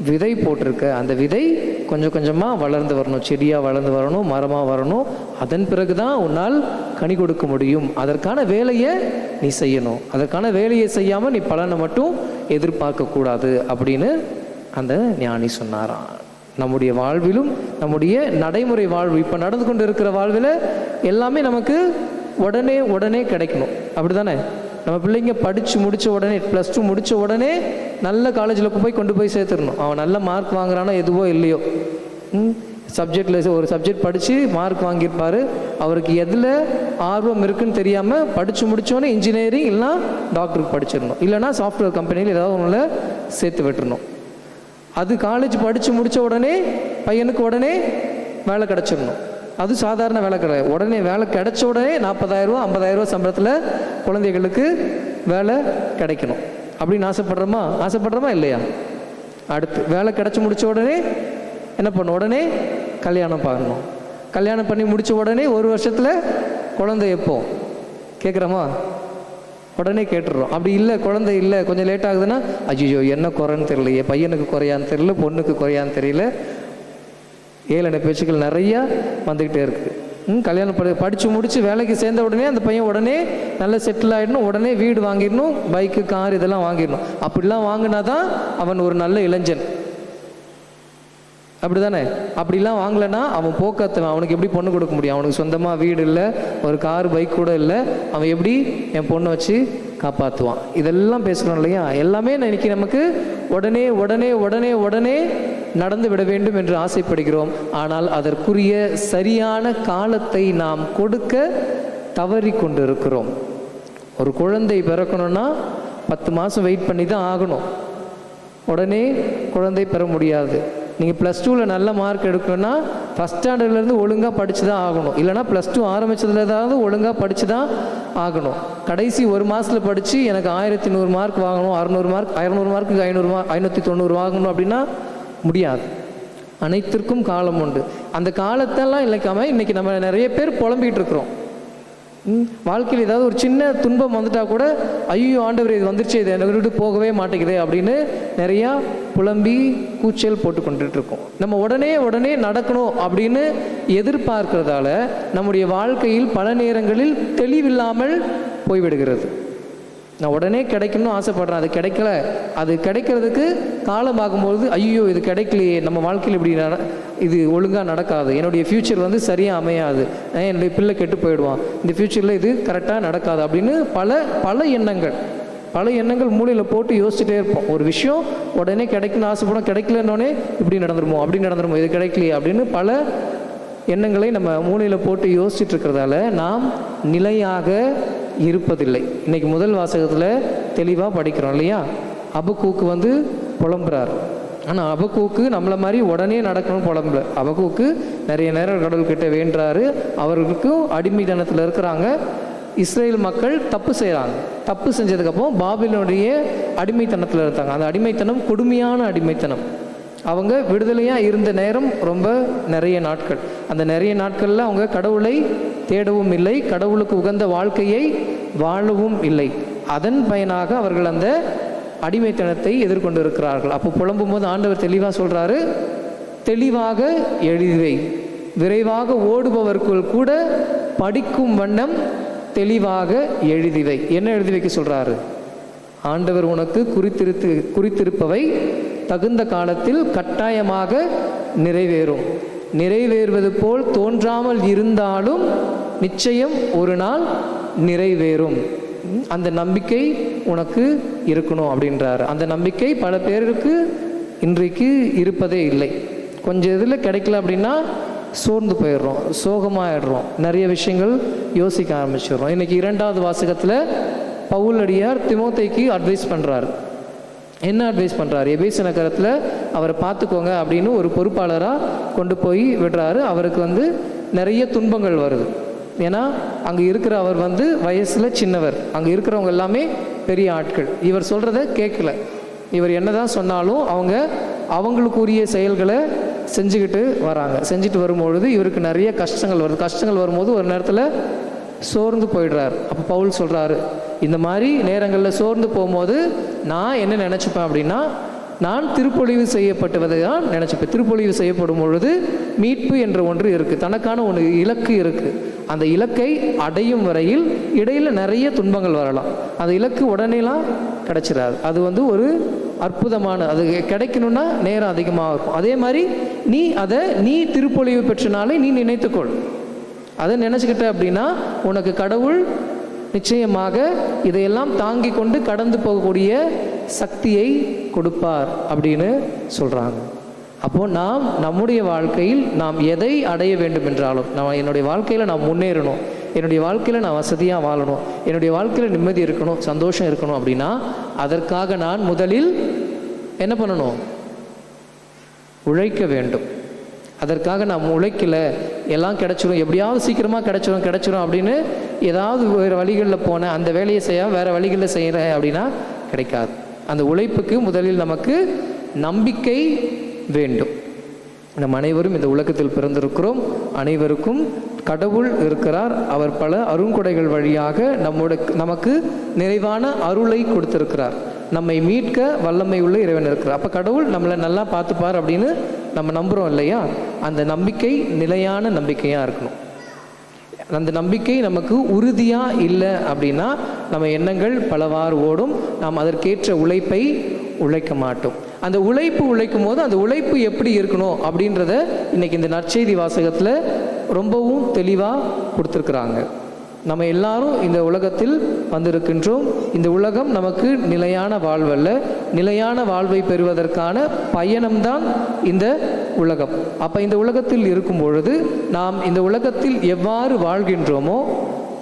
விதை போட்டிருக்க, அந்த விதை கொஞ்சம் கொஞ்சமாக வளர்ந்து வரணும், செடியாக வளர்ந்து வரணும், மரமாக வரணும், அதன் பிறகு தான் உன்னால் கனி கொடுக்க முடியும், அதற்கான வேலையை நீ செய்யணும், அதற்கான வேலையை செய்யாமல் நீ பலனை மட்டும் எதிர்பார்க்கக்கூடாது அப்படின்னு அந்த ஞானி சொன்னாராம். நம்முடைய வாழ்விலும் நம்முடைய நடைமுறை வாழ்வு, இப்போ நடந்து கொண்டு இருக்கிற வாழ்வில் எல்லாமே நமக்கு உடனே கிடைக்கணும், அப்படி தானே? நம்ம பிள்ளைங்க படித்து முடித்த உடனே +2 முடித்த உடனே நல்ல காலேஜில் கொண்டு போய் சேர்த்துடணும். அவன் நல்ல மார்க் வாங்குறானோ எதுவோ இல்லையோ, ஒரு சப்ஜெக்ட் படித்து மார்க் வாங்கியிருப்பார், அவருக்கு எதில் ஆர்வம் இருக்குன்னு தெரியாமல் படித்து முடித்தோடனே இன்ஜினியரிங் இல்லைனா டாக்டருக்கு படிச்சிடணும், இல்லைனா சாஃப்ட்வேர் கம்பெனியில் ஏதாவது ஒன்றில் சேர்த்து விட்டுறணும். அது காலேஜ் படித்து முடித்த உடனே பையனுக்கு உடனே வேலை கிடச்சிடணும், அது சாதாரண வேலை கிடையாது. உடனே வேலை கிடைச்ச உடனே 40,000 ரூபா 50,000 ரூபா சம்பளத்தில் குழந்தைகளுக்கு வேலை கிடைக்கணும் அப்படின்னு ஆசைப்படுறோமா இல்லையா? அடுத்து வேலை கிடச்சி முடித்த உடனே என்ன பண்ணணும், உடனே கல்யாணம் பார்க்கணும், கல்யாணம் பண்ணி முடித்த உடனே 1 வருஷத்தில் குழந்தை எப்போ கேட்குறோமா, உடனே கேட்டுடுறோம். அப்படி இல்லை, குழந்தை இல்லை, கொஞ்சம் லேட் ஆகுதுன்னா ஐயோ என்ன குறைன்னு தெரியலையே, பையனுக்கு குறையான்னு தெரியல, பொண்ணுக்கு குறையான்னு தெரியல, ஏளன பேச்சுக்கள் நிறையா வந்துக்கிட்டே இருக்குது. கல்யாணம் படித்து முடித்து வேலைக்கு சேர்ந்த உடனே அந்த பையன் உடனே நல்லா செட்டில் ஆகிடணும், உடனே வீடு வாங்கிடணும், பைக்கு கார் இதெல்லாம் வாங்கிடணும். அப்படிலாம் வாங்கினா தான் அவன் ஒரு நல்ல இளைஞன், அப்படி தானே? அப்படிலாம் வாங்கலைன்னா அவன் போக்காத்தவன், அவனுக்கு எப்படி பொண்ணு கொடுக்க முடியும்? அவனுக்கு சொந்தமாக வீடு இல்லை, ஒரு கார் பைக் கூட இல்லை, அவன் எப்படி என் பொண்ணை வச்சு காப்பாற்றுவான்? இதெல்லாம் பேசுகிறோம் இல்லையா? எல்லாமே இன்னைக்கு நமக்கு உடனே நடந்து விட வேண்டும் என்று ஆசைப்படுகிறோம். ஆனால் அதற்குரிய சரியான காலத்தை நாம் கொடுக்க தவறி கொண்டு இருக்கிறோம். ஒரு குழந்தை பிறக்கணும்னா 10 மாதம் வெயிட் பண்ணி தான் ஆகணும், உடனே குழந்தை பெற முடியாது. நீங்கள் +2ல் நல்ல மார்க் எடுக்கணும்னா ஃபஸ்ட் ஸ்டாண்டர்ட்லேருந்து ஒழுங்காக படித்து தான் ஆகணும், இல்லைனா +2 ஆரம்பித்ததுல ஏதாவது ஒழுங்காக படித்து தான் ஆகணும். கடைசி 1 மாதத்தில் படித்து எனக்கு 1100 மார்க் வாங்கணும், 600 மார்க் 200 மார்க்குக்கு 590 வாங்கணும் அப்படின்னா முடியாது. அனைத்திற்கும் காலம் உண்டு. அந்த காலத்தெல்லாம் இழைக்காம இன்றைக்கி நம்ம நிறைய பேர் புலம்பிகிட்டு இருக்கிறோம். வாழ்க்கையில் ஏதாவது ஒரு சின்ன துன்பம் வந்துட்டால் கூட ஐயோ ஆண்டவர் இது வந்துருச்சு, இது என்னை விட்டு போகவே மாட்டேங்குது அப்படின்னு நிறையா புலம்பி கூச்சல் போட்டு கொண்டுட்டு இருக்கோம். நம்ம உடனே நடக்கணும் அப்படின்னு எதிர்பார்க்கிறதால நம்முடைய வாழ்க்கையில் பல நேரங்களில் தெளிவில்லாமல் போய்விடுகிறது. நான் உடனே கிடைக்கணும்னு ஆசைப்படுறேன், அது கிடைக்கல. அது கிடைக்கிறதுக்கு காலமாகும்போது ஐயோ இது கிடைக்கலையே, நம்ம வாழ்க்கையில் இப்படி இது ஒழுங்காக நடக்காது, என்னுடைய ஃப்யூச்சர் வந்து சரியாக அமையாது, என்னுடைய பிள்ளை கெட்டு போயிடுவான், இந்த ஃப்யூச்சரில் இது கரெக்டாக நடக்காது அப்படின்னு பல எண்ணங்கள் மூளையில் போட்டு யோசிச்சுட்டே இருப்போம். ஒரு விஷயம் உடனே கிடைக்கணும்னு ஆசைப்படும், கிடைக்கலன்னொடனே இப்படி நடந்துருமோ அப்படி நடந்துருமோ, இது கிடைக்கலையே அப்படின்னு பல எண்ணங்களை நம்ம மூளையில் போட்டு யோசிச்சுட்டு இருக்கிறதால நாம் நிலையாக இருப்பதில்லை. இன்றைக்கி முதல் வாசகத்தில் தெளிவாக படிக்கிறோம் இல்லையா? அபக்கூக்கு வந்து புலம்புறார். ஆனால் அபக்கூக்கு நம்மளை மாதிரி உடனே நடக்கணும்னு புலம்புல. அபக்கூக்கு நிறைய நேரம் கடவுள்கிட்ட வேண்டுறாரு. அவர்களுக்கும் அடிமைத்தனத்தில் இருக்கிறாங்க. இஸ்ரேல் மக்கள் தப்பு செய்கிறாங்க. தப்பு செஞ்சதுக்கப்புறம் பாபிலோனுடைய அடிமைத்தனத்தில் இருந்தாங்க. அந்த அடிமைத்தனம் கொடுமையான அடிமைத்தனம். அவங்க விடுதலையாக இருந்த நேரம் ரொம்ப நிறைய நாட்கள். அந்த நிறைய நாட்களில் அவங்க கடவுளை தேடவும் இல்லை, கடவுளுக்கு உகந்த வாழ்க்கையை வாழவும் இல்லை. அதன் பயனாக அவர்கள் அந்த அடிமைத்தனத்தை எதிர்கொண்டு இருக்கிறார்கள். அப்போ புலம்பும் போது ஆண்டவர் தெளிவாக சொல்கிறாரு, தெளிவாக எழுதிவை, விரைவாக ஓடுபவர்கள் கூட படிக்கும் வண்ணம் தெளிவாக எழுதிவை. என்ன எழுதி வைக்க சொல்கிறாரு? ஆண்டவர் உனக்கு குறித்திருப்பவை தகுந்த காலத்தில் கட்டாயமாக நிறைவேறும். நிறைவேறுவது போல் தோன்றாமல் இருந்தாலும் நிச்சயம் ஒரு நாள் நிறைவேறும். அந்த நம்பிக்கை உனக்கு இருக்கணும் அப்படின்றாரு. அந்த நம்பிக்கை பல பேருக்கு இன்றைக்கு இருப்பதே இல்லை. கொஞ்சம் இதில் கிடைக்கல அப்படின்னா சோர்ந்து போயிடுறோம், சோகமாகிடுறோம், நிறைய விஷயங்கள் யோசிக்க ஆரம்பிச்சிடுறோம். இன்றைக்கி 2வது வாசகத்தில் பவுலடியார் திமோத்தேக்கு அட்வைஸ் பண்ணுறாரு. என்ன அட்வைஸ் பண்ணுறாரு? எபேசு நகரத்தில் அவரை பார்த்துக்கோங்க அப்படின்னு ஒரு பொறுப்பாளராக கொண்டு போய் விடுறாரு. அவருக்கு வந்து நிறைய துன்பங்கள் வருது. ஏன்னா அங்கே இருக்கிற அவர் வந்து வயசில் சின்னவர், அங்கே இருக்கிறவங்க எல்லாமே பெரிய ஆட்கள். இவர் சொல்கிறத கேட்கல. இவர் என்ன தான் சொன்னாலும் அவங்களுக்குரிய செயல்களை செஞ்சுக்கிட்டு வராங்க. செஞ்சுட்டு வரும்பொழுது இவருக்கு நிறைய கஷ்டங்கள் வருது. கஷ்டங்கள் வரும்போது ஒரு நேரத்தில் சோர்ந்து போயிடுறார். அப்போ பவுல் சொல்கிறாரு, இந்த மாதிரி நேரங்களில் சோர்ந்து போகும்போது நான் என்ன நினச்சிப்பேன் அப்படின்னா, நான் திருப்பொழிவு செய்யப்பட்டதை தான் நினச்சிப்பேன். திருப்பொழிவு செய்யப்படும் பொழுது மீட்பு என்ற ஒன்று இருக்குது, தனக்கான ஒன்று இலக்கு இருக்குது. அந்த இலக்கை அடையும் வரையில் இடையில் நிறைய துன்பங்கள் வரலாம். அந்த இலக்கு உடனேலாம் கிடைச்சிடாது. அது வந்து ஒரு அற்புதமான, அது கிடைக்கணும்னா நேரம் அதிகமாக இருக்கும். அதே மாதிரி நீ திருப்பொழிவு பெற்றனாலே நீ நினைத்துக்கொள். அதை நினச்சிக்கிட்ட அப்படின்னா உனக்கு கடவுள் நிச்சயமாக இதையெல்லாம் தாங்கி கொண்டு கடந்து போகக்கூடிய சக்தியை கொடுப்பார் அப்படின்னு சொல்கிறாங்க. அப்போது நாம் நம்முடைய வாழ்க்கையில் நாம் எதை அடைய வேண்டும் என்றாலும், என்னுடைய வாழ்க்கையில் நான் முன்னேறணும், என்னுடைய வாழ்க்கையில் நான் வசதியாக வாழணும், என்னுடைய வாழ்க்கையில் நிம்மதி இருக்கணும், சந்தோஷம் இருக்கணும் அப்படின்னா அதற்காக நான் முதலில் என்ன பண்ணணும்? உழைக்க வேண்டும். அதற்காக நான் உழைக்கலை, எல்லாம் கிடச்சிரும், எப்படியாவது சீக்கிரமாக கிடச்சிரும் அப்படின்னு ஏதாவது வேறு வழிகளில் போனேன், அந்த வேலையை செய்ய வேறு வழிகளில் செய்கிறேன் அப்படின்னா கிடைக்காது. அந்த உழைப்புக்கு முதலில் நமக்கு நம்பிக்கை வேண்டும். நம் அனைவரும் இந்த உலகத்தில் பிறந்திருக்கிறோம், அனைவருக்கும் கடவுள் இருக்கிறார். அவர் பல அருங்கொடைகள் வழியாக நமக்கு நிறைவான அருளை கொடுத்திருக்கிறார். நம்மை மீட்க வல்லமை உள்ள இறைவன் இருக்கிறார். அப்போ கடவுள் நம்மளை நல்லா பார்த்துப்பார் அப்படின்னு நம்ம நம்புகிறோம் இல்லையா? அந்த நம்பிக்கை நிலையான நம்பிக்கையாக இருக்கணும். அந்த நம்பிக்கை நமக்கு உறுதியாக இல்லை அப்படின்னா நம்ம எண்ணங்கள் பலவாறு ஓடும், நாம் அதற்கேற்ற உழைப்பை உழைக்க மாட்டோம். அந்த உழைக்கும் போது அந்த உழைப்பு எப்படி இருக்கணும் அப்படின்றத இன்றைக்கி இந்த நற்செய்தி வாசகத்தில் ரொம்பவும் தெளிவாக கொடுத்துருக்குறாங்க. நம்ம எல்லாரும் இந்த உலகத்தில் வந்திருக்கின்றோம். இந்த உலகம் நமக்கு நிலையான வாழ்வல்ல, நிலையான வாழ்வை பெறுவதற்கான பயணம்தான் இந்த உலகம். அப்போ இந்த உலகத்தில் இருக்கும் பொழுது நாம் இந்த உலகத்தில் எவ்வாறு வாழ்கின்றோமோ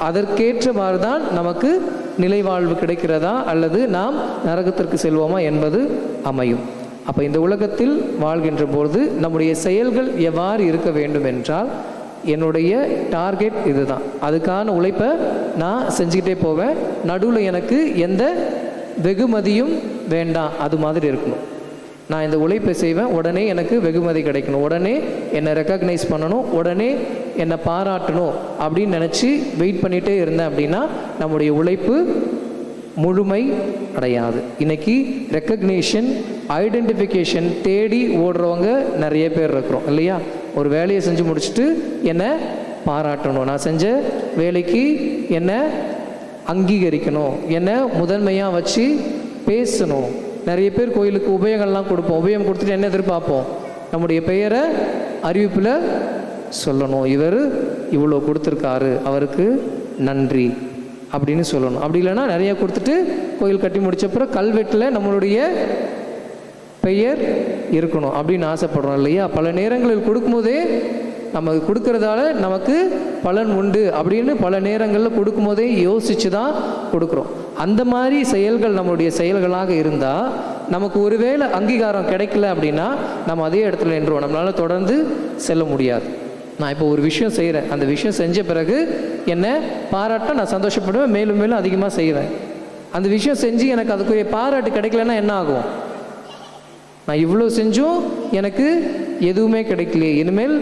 அதற்கேற்றவாறு தான் நமக்கு நிலை வாழ்வு கிடைக்கிறதா அல்லது நாம் நரகத்திற்கு செல்வோமா என்பது அமையும். அப்போ இந்த உலகத்தில் வாழ்கின்ற பொழுது நம்முடைய செயல்கள் எவ்வாறு இருக்க வேண்டும் என்றால், என்னுடைய டார்கெட் இதுதான், அதுக்கான உழைப்பை நான் செஞ்சுக்கிட்டே போவேன், நடுவில் எனக்கு எந்த வெகுமதியும் வேண்டாம், அது மாதிரி இருக்கணும். நான் இந்த உழைப்பை செய்வேன், உடனே எனக்கு வெகுமதி கிடைக்கணும், உடனே என்னை ரெக்கக்னைஸ் பண்ணணும், உடனே என்னை பாராட்டணும் அப்படின்னு நினச்சி வெயிட் பண்ணிகிட்டே இருந்தேன் அப்படின்னா நம்முடைய உழைப்பு முழுமை அடையாது. இன்றைக்கி ரெக்கக்னேஷன், ஐடென்டிஃபிகேஷன் தேடி ஓடுறவங்க நிறைய பேர் இருக்கிறோம் இல்லையா? ஒரு வேலையை செஞ்சு முடிச்சுட்டு என்னை பாராட்டணும், நான் செஞ்ச வேலைக்கு என்னை அங்கீகரிக்கணும், என்னை முதன்மையாக வச்சு பேசணும். நிறைய பேர் கோயிலுக்கு உபயங்கள்லாம் கொடுப்போம். உபயம் கொடுத்துட்டு என்ன எதிர்பார்ப்போம்? நம்முடைய பெயரை அறிவிப்பில் சொல்லணும். இவர் இவ்வளோ கொடுத்துருக்காரு, அவருக்கு நன்றி அப்படின்னு சொல்லணும். அப்படி இல்லைன்னா நிறைய கொடுத்துட்டு கோயில் கட்டி முடிச்சப்பறம் கல்வெட்டில் நம்மளுடைய பெயர் இருக்கணும் அப்படின்னு ஆசைப்படுறோம் இல்லையா? பல நேரங்களில் கொடுக்கும்போதே நமக்கு கொடுக்கறதால நமக்கு பலன் உண்டு அப்படின்னு பல நேரங்களில் கொடுக்கும்போதே யோசித்து தான் கொடுக்குறோம். அந்த மாதிரி செயல்கள் நம்மளுடைய செயல்களாக இருந்தால் நமக்கு ஒருவேளை அங்கீகாரம் கிடைக்கல அப்படின்னா நம்ம அதே இடத்துல நின்றோம், நம்மளால் தொடர்ந்து செல்ல முடியாது. நான் இப்போ ஒரு விஷயம் செய்கிறேன், அந்த விஷயம் செஞ்ச பிறகு என்னை பாராட்ட நான் சந்தோஷப்படுவேன், மேலும் மேலும் அதிகமாக செய்வேன். அந்த விஷயம் செஞ்சு எனக்கு அதுக்குரிய பாராட்டு கிடைக்கலன்னா என்ன ஆகும்? நான் இவ்வளோ செஞ்சும் எனக்கு எதுவுமே கிடைக்கலையே, இனிமேல்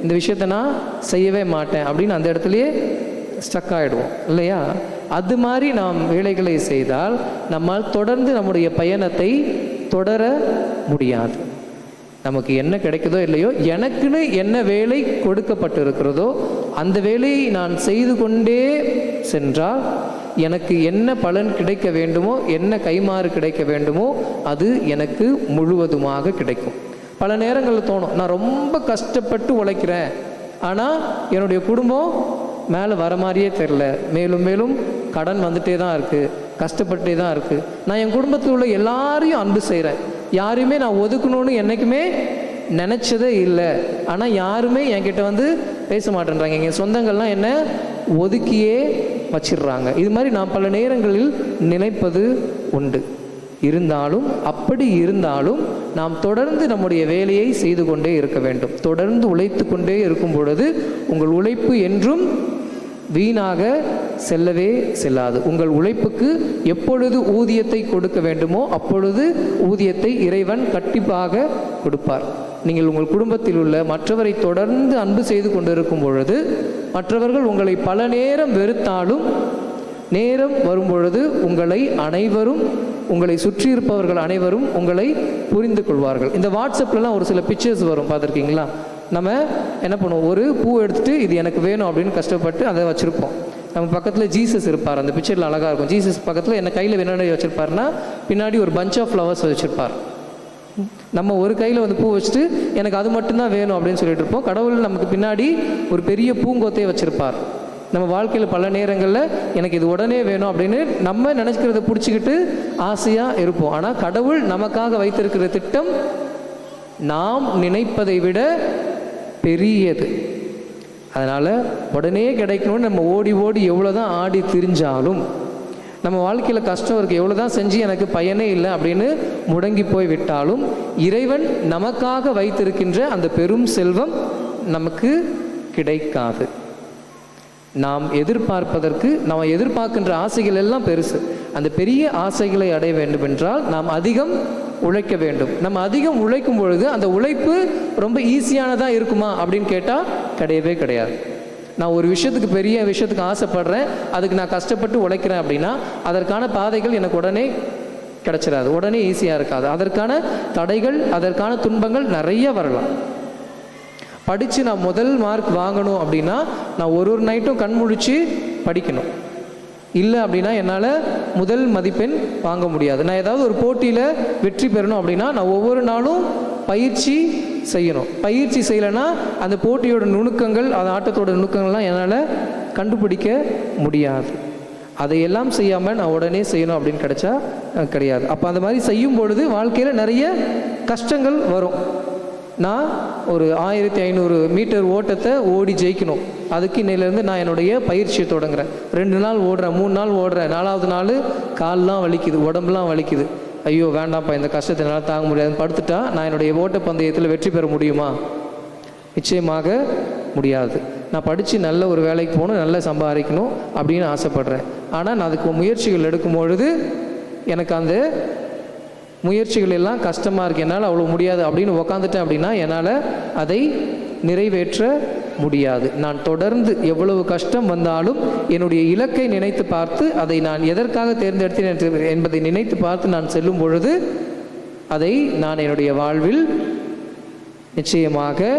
இந்த விஷயத்தை நான் செய்யவே மாட்டேன் அப்படின்னு அந்த இடத்துலையே ஸ்டக் ஆகிடுவோம் இல்லையா? அது மாதிரி நாம் வேலைகளை செய்தால் நம்மால் தொடர்ந்து நம்முடைய பயணத்தை தொடர முடியாது. நமக்கு என்ன கிடைக்குதோ இல்லையோ, எனக்குன்னு என்ன வேலை கொடுக்கப்பட்டிருக்கிறதோ அந்த வேலையை நான் செய்து கொண்டே சென்றால் எனக்கு என்ன பலன் கிடைக்க வேண்டுமோ, என்ன கைமாறு கிடைக்க வேண்டுமோ அது எனக்கு முழுவதுமாக கிடைக்கும். பல நேரங்களில் தோணும், நான் ரொம்ப கஷ்டப்பட்டு உழைக்கிறேன், ஆனால் என்னுடைய குடும்பம் மேலே வர மாதிரியே தெரில, மேலும் மேலும் கடன் வந்துட்டே தான் இருக்குது, கஷ்டப்பட்டே தான் இருக்குது. நான் என் குடும்பத்தில் உள்ள எல்லாரையும் அன்பு செய்கிறேன், யாரையுமே நான் ஒதுக்கணும்னு என்றைக்குமே நினச்சதே இல்லை, ஆனால் யாருமே என்கிட்ட வந்து பேச மாட்டேன்றாங்க, எங்கள் சொந்தங்கள்லாம் என்ன ஒதுக்கியே வச்சிடுறாங்க. இது மாதிரி நான் பல நேரங்களில் நினைப்பது உண்டு. இருந்தாலும் அப்படி இருந்தாலும் நாம் தொடர்ந்து நம்முடைய வேலையை செய்து கொண்டே இருக்க வேண்டும். தொடர்ந்து உழைத்து கொண்டே இருக்கும் பொழுது உங்கள் உழைப்பு என்றும் வீணாக செல்லவே செல்லாது. உங்கள் உழைப்புக்கு எப்பொழுது ஊதியத்தை கொடுக்க வேண்டுமோ அப்பொழுது ஊதியத்தை இறைவன் கண்டிப்பாக கொடுப்பார். நீங்கள் உங்கள் குடும்பத்தில் உள்ள மற்றவரை தொடர்ந்து அன்பு செய்து கொண்டிருக்கும் பொழுது மற்றவர்கள் உங்களை பல நேரம் வெறுத்தாலும் நேரம் வரும்பொழுது உங்களை சுற்றி இருப்பவர்கள் அனைவரும் உங்களை புரிந்து கொள்வார்கள். இந்த வாட்ஸ்அப்லலாம் ஒரு சில பிக்சர்ஸ் வரும், பார்த்துருக்கீங்களா? நம்ம என்ன பண்ணுவோம், ஒரு பூ எடுத்துகிட்டு இது எனக்கு வேணும் அப்படின்னு கஷ்டப்பட்டு அதை வச்சுருப்போம். நம்ம பக்கத்தில் ஜீசஸ் இருப்பார், அந்த பிக்சரில் அழகாக இருக்கும். ஜீசஸ் பக்கத்தில் என்ன கையில் வேணும்னு வச்சுருப்பாருன்னா பின்னாடி ஒரு பஞ்ச் ஆஃப் ஃப்ளவர்ஸ் வச்சுருப்பார். நம்ம ஒரு கையில் வந்து பூ வச்சுட்டு எனக்கு அது மட்டும்தான் வேணும் அப்படின்னு சொல்லிட்டு இருப்போம். கடவுள் நமக்கு பின்னாடி ஒரு பெரிய பூங்கொத்தையை வச்சுருப்பார். நம்ம வாழ்க்கையில் பல நேரங்களில் எனக்கு இது உடனே வேணும் அப்படின்னு நம்ம நினச்சிக்கிறத பிடிச்சிக்கிட்டு ஆசையாக இருப்போம். ஆனால் கடவுள் நமக்காக வைத்திருக்கிற திட்டம் நாம் நினைப்பதை விட பெரியது. அதனால் உடனே கிடைக்கணும்னு நம்ம ஓடி ஓடி எவ்வளோ தான் ஆடி திரிஞ்சாலும் நம்ம வாழ்க்கையில் கஷ்டம் இருக்குது, எவ்வளோ தான் செஞ்சு எனக்கு பயனே இல்லை அப்படின்னு முடங்கி போய் விட்டாலும் இறைவன் நமக்காக வைத்திருக்கின்ற அந்த பெரும் செல்வம் நமக்கு கிடைக்காது. நாம் எதிர்பார்க்கின்ற ஆசைகள் எல்லாம் பெருசு. அந்த பெரிய ஆசைகளை அடைய வேண்டும் என்றால் நாம் அதிகம் உழைக்க வேண்டும். நம்ம அதிகம் உழைக்கும் பொழுது அந்த உழைப்பு ரொம்ப ஈஸியானதாக இருக்குமா அப்படின்னு கேட்டால் கிடையவே கிடையாது. நான் ஒரு பெரிய விஷயத்துக்கு ஆசைப்படுறேன், அதுக்கு நான் கஷ்டப்பட்டு உழைக்கிறேன் அப்படின்னா அதற்கான பாதைகள் எனக்கு உடனே கிடைச்சிடாது, உடனே ஈஸியாக இருக்காது. அதற்கான தடைகள், அதற்கான துன்பங்கள் நிறைய வரலாம். படித்து நான் முதல் மார்க் வாங்கணும் அப்படின்னா நான் ஒரு நைட்டும் கண் முழிச்சு படிக்கணும். இல்லை அப்படின்னா என்னால் முதல் மதிப்பெண் வாங்க முடியாது. நான் ஏதாவது ஒரு போட்டியில் வெற்றி பெறணும் அப்படின்னா நான் ஒவ்வொரு நாளும் பயிற்சி செய்யணும். பயிற்சி செய்யலைன்னா அந்த போட்டியோட நுணுக்கங்கள், அந்த ஆட்டத்தோட நுணுக்கங்கள்லாம் என்னால் கண்டுபிடிக்க முடியாது. அதையெல்லாம் செய்யாமல் நான் உடனே செய்யணும் அப்படின்னு கிடைச்சா கிடையாது. அப்போ அந்த மாதிரி செய்யும் பொழுது வாழ்க்கையில் நிறைய கஷ்டங்கள் வரும். நான் ஒரு 1500 மீட்டர் ஓட்டத்தை ஓடி ஜெயிக்கணும். அதுக்கு இன்னையிலேருந்து நான் என்னுடைய பயிற்சியை தொடங்குறேன். 2 நாள் ஓடுறேன், 3 நாள் ஓடுறேன், 4வது நாள் கால்லாம் வலிக்குது, உடம்புலாம் வலிக்குது. ஐயோ வேண்டாம்ப்பா, இந்த கஷ்டத்தை என்னால் தாங்க முடியாதுன்னு படுத்துட்டா நான் என்னுடைய ஓட்டப்பந்தயத்தில் வெற்றி பெற முடியுமா? நிச்சயமாக முடியாது. நான் படித்து நல்ல ஒரு வேலைக்கு போகணும், நல்லா சம்பாதிக்கணும் அப்படின்னு ஆசைப்பட்றேன். ஆனால் நான் அதுக்கு முயற்சிகள் எடுக்கும் பொழுது எனக்கு அந்த முயற்சிகள் எல்லாம் கஷ்டமாக இருக்குது, என்னால் அவ்வளோ முடியாது அப்படின்னு உக்காந்துட்டேன் அப்படின்னா என்னால் அதை நிறைவேற்ற முடியாது. நான் தொடர்ந்து எவ்வளவு கஷ்டம் வந்தாலும் என்னுடைய இலக்கை நினைத்து பார்த்து அதை நான் எதற்காக தேர்ந்தெடுத்தேன் என்பதை நினைத்து பார்த்து நான் செல்லும் பொழுது அதை நான் என்னுடைய வாழ்வில் நிச்சயமாக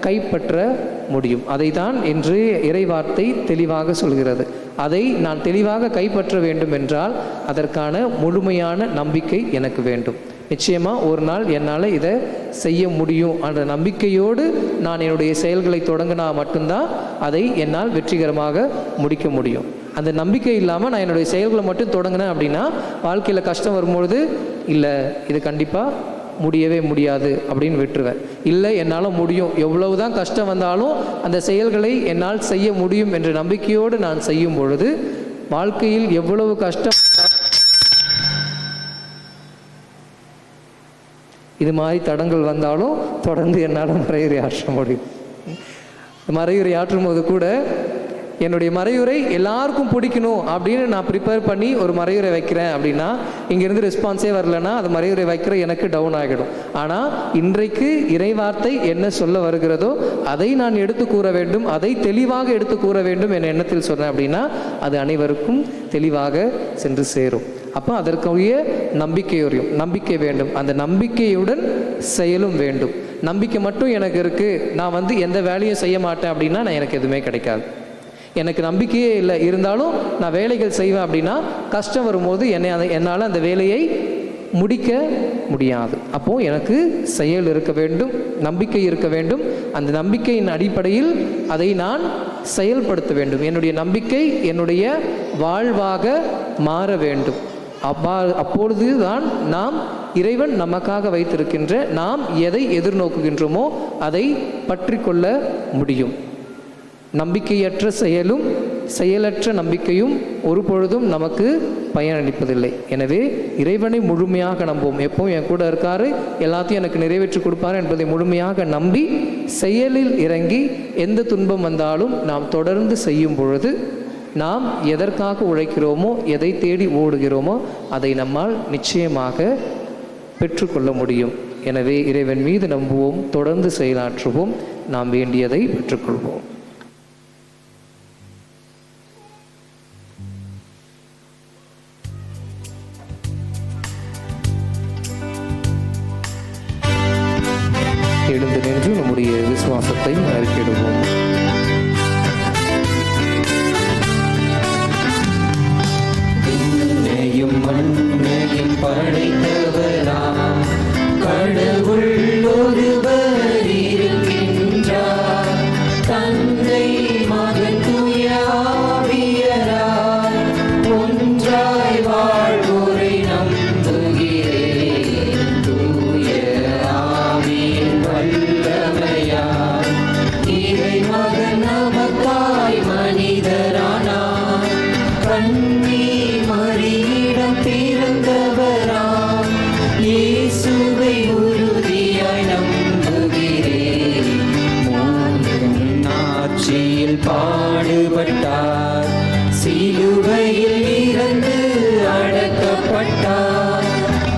கைப்பற்ற முடியும். அதை தான் இன்று இறைவார்த்தை தெளிவாக சொல்கிறது. அதை நான் தெளிவாக கைப்பற்ற வேண்டும் என்றால் அதற்கான முழுமையான நம்பிக்கை எனக்கு வேண்டும். நிச்சயமாக ஒரு நாள் என்னால் இதை செய்ய முடியும் என்ற நம்பிக்கையோடு நான் என்னுடைய செயல்களை தொடங்கினா மட்டும்தான் அதை என்னால் வெற்றிகரமாக முடிக்க முடியும். அந்த நம்பிக்கை இல்லாமல் நான் என்னுடைய செயல்களை மட்டும் தொடங்கினேன் அப்படின்னா வாழ்க்கையில் கஷ்டம் வரும்பொழுது இல்லை இது கண்டிப்பாக முடியவே முடியாது அப்படின்னு விட்டுருவேன். இல்லை என்னால் முடியும், எவ்வளவு தான் கஷ்டம் வந்தாலும் அந்த செயல்களை என்னால் செய்ய முடியும் என்ற நம்பிக்கையோடு நான் செய்யும் பொழுது வாழ்க்கையில் எவ்வளவு கஷ்டம் இது மாதிரி தடங்கள் வந்தாலும் தொடர்ந்து என்னால் மறையுரை ஆற்ற முடியும். மறையுரை ஆற்றும் போது கூட என்னுடைய மறையுரை எல்லாருக்கும் பிடிக்கணும் அப்படின்னு நான் ப்ரிப்பேர் பண்ணி ஒரு மறையுரை வைக்கிறேன் அப்படின்னா இங்கேருந்து ரெஸ்பான்ஸே வரலன்னா அது மறையுரை வைக்கிற எனக்கு டவுன் ஆகிடும். ஆனால் இன்றைக்கு இறைவார்த்தை என்ன சொல்ல வருகிறதோ அதை நான் எடுத்து கூற வேண்டும், அதை தெளிவாக எடுத்து கூற வேண்டும் என் எண்ணத்தில் சொன்னேன் அப்படின்னா அது அனைவருக்கும் தெளிவாக சென்று சேரும். அப்போ அதற்குரிய நம்பிக்கை வேண்டும். அந்த நம்பிக்கையுடன் செயலும் வேண்டும். நம்பிக்கை மட்டும் எனக்கு இருக்குது, நான் எந்த வேலையும் செய்ய மாட்டேன் அப்படின்னா எனக்கு எதுவுமே கிடைக்காது. எனக்கு நம்பிக்கையே இல்லை, இருந்தாலும் நான் வேலைகள் செய்வேன் அப்படின்னா கஷ்டம் வரும்போது என்னால் அந்த வேலையை முடிக்க முடியாது. அப்போது எனக்கு செயல் இருக்க வேண்டும், நம்பிக்கை இருக்க வேண்டும். அந்த நம்பிக்கையின் அடிப்படையில் அதை நான் செயல்படுத்த வேண்டும். என்னுடைய நம்பிக்கை என்னுடைய வாழ்வாக மாற வேண்டும். அப்பொழுது தான் நாம் இறைவன் நமக்காக வைத்திருக்கின்ற நாம் எதை எதிர்நோக்குகின்றோமோ அதை பற்றி கொள்ள முடியும். நம்பிக்கையற்ற செயலும் செயலற்ற நம்பிக்கையும் ஒரு பொழுதும் நமக்கு பயனளிப்பதில்லை. எனவே இறைவனை முழுமையாக நம்புவோம். எப்பவும் என் கூட இருக்காரு, எல்லாத்தையும் எனக்கு நிறைவேற்றி கொடுப்பாரு என்பதை முழுமையாக நம்பி செயலில் இறங்கி எந்த துன்பம் வந்தாலும் நாம் தொடர்ந்து செய்யும் பொழுது நாம் எதற்காக உழைக்கிறோமோ, எதை தேடி ஓடுகிறோமோ அதை நம்மால் நிச்சயமாக பெற்றுக்கொள்ள முடியும். எனவே இறைவன் மீது நம்புவோம், தொடர்ந்து செயலாற்றுவோம், நாம் வேண்டியதை பெற்றுக்கொள்வோம். எழுந்து நின்று நம்முடைய விசுவாசத்தை அறிக்கையிடுவோம். மண்ணையும் படைத்தவராம் கடவுள் ஒருவர் இருக்கின்றார். தந்தை மகன் தூய ஆவியராய் ஒன்றாய் வாழ்வோரை நம்புகிறேன். தூய ஆவியின் வல்லமையால் இறை மகன் நமக்காய் மனிதரானார். கண்ணி மரியிடம் பிறந்தவராம் இயேசுவை உறுதியாய் நம்புகிறேன். ஆட்சியில் பாடுபட்டார், சிலுவையில் இறந்து அடக்கப்பட்டார்.